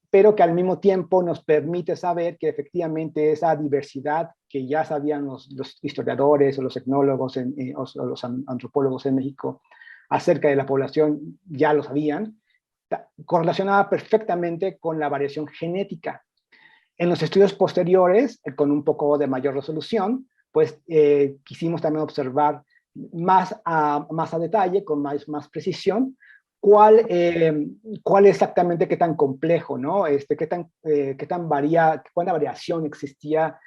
pero que al mismo tiempo nos permite saber que efectivamente esa diversidad que ya sabían los historiadores o los etnólogos o los antropólogos en México acerca de la población, ya lo sabían, correlacionaba perfectamente con la variación genética. En los estudios posteriores, con un poco de mayor resolución, pues quisimos también observar más a detalle, con más precisión, cuál exactamente, qué tan complejo, ¿no? Cuánta variación existía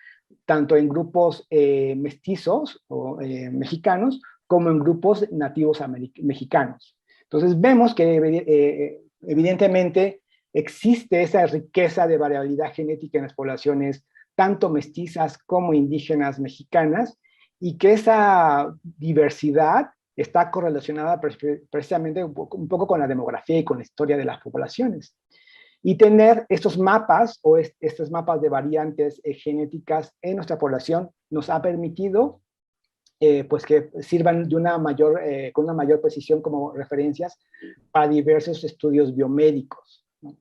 tanto en grupos mestizos o mexicanos como en grupos nativos mexicanos. Entonces vemos que evidentemente existe esa riqueza de variabilidad genética en las poblaciones tanto mestizas como indígenas mexicanas, y que esa diversidad está correlacionada precisamente un poco con la demografía y con la historia de las poblaciones. Y tener estos mapas o estos mapas de variantes genéticas en nuestra población nos ha permitido pues que sirvan con una mayor precisión como referencias para diversos estudios biomédicos, ¿no?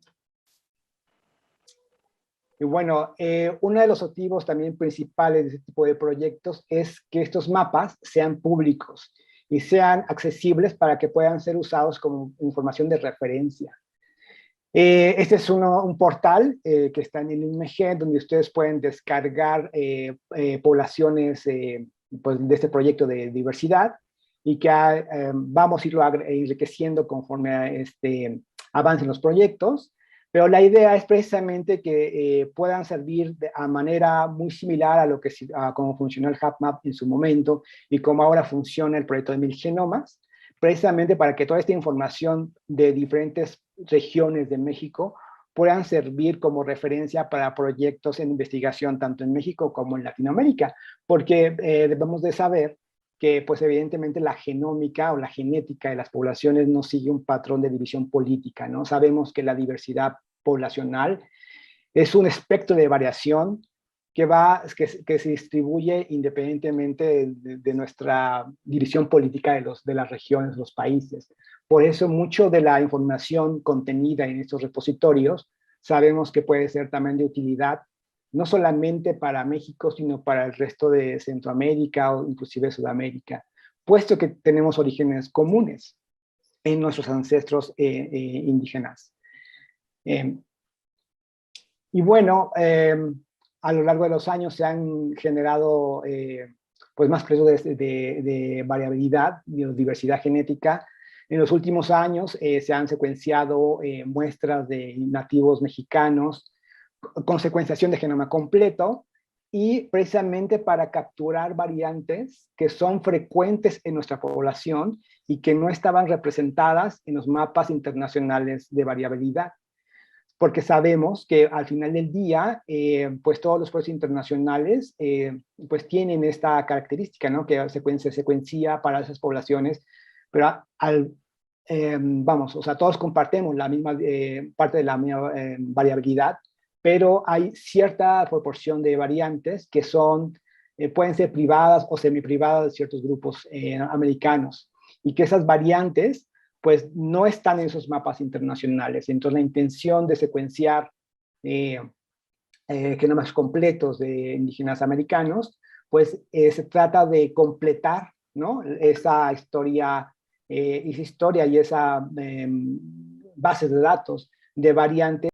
Y bueno, uno de los objetivos también principales de este tipo de proyectos es que estos mapas sean públicos y sean accesibles para que puedan ser usados como información de referencia. Este es un portal que está en el INMEG, donde ustedes pueden descargar poblaciones pues, de este proyecto de diversidad, y que vamos a irlo enriqueciendo conforme avancen los proyectos. Pero la idea es precisamente que puedan servir a manera muy similar a cómo funcionó el HapMap en su momento y cómo ahora funciona el proyecto de 1000 genomas, precisamente para que toda esta información de diferentes regiones de México puedan servir como referencia para proyectos en investigación tanto en México como en Latinoamérica, porque debemos de saber que pues evidentemente la genómica o la genética de las poblaciones no sigue un patrón de división política, ¿no? Sabemos que la diversidad poblacional es un espectro de variación que se distribuye independientemente de nuestra división política de las regiones, los países. Por eso mucho de la información contenida en estos repositorios sabemos que puede ser también de utilidad, no solamente para México, sino para el resto de Centroamérica o inclusive Sudamérica, puesto que tenemos orígenes comunes en nuestros ancestros indígenas. Y bueno, a lo largo de los años se han generado pues más procesos de variabilidad, de diversidad genética. En los últimos años se han secuenciado muestras de nativos mexicanos con secuenciación de genoma completo y precisamente para capturar variantes que son frecuentes en nuestra población y que no estaban representadas en los mapas internacionales de variabilidad. Porque sabemos que al final del día, pues todos los procesos internacionales pues tienen esta característica, ¿no? Que se secuencia para esas poblaciones, pero vamos, o sea, todos compartimos la misma parte de la misma variabilidad, pero hay cierta proporción de variantes que son, pueden ser privadas o semiprivadas de ciertos grupos americanos, y que esas variantes pues no están en esos mapas internacionales. Entonces la intención de secuenciar genomas completos de indígenas americanos, pues se trata de completar, ¿no? Esa historia y esa base de datos de variantes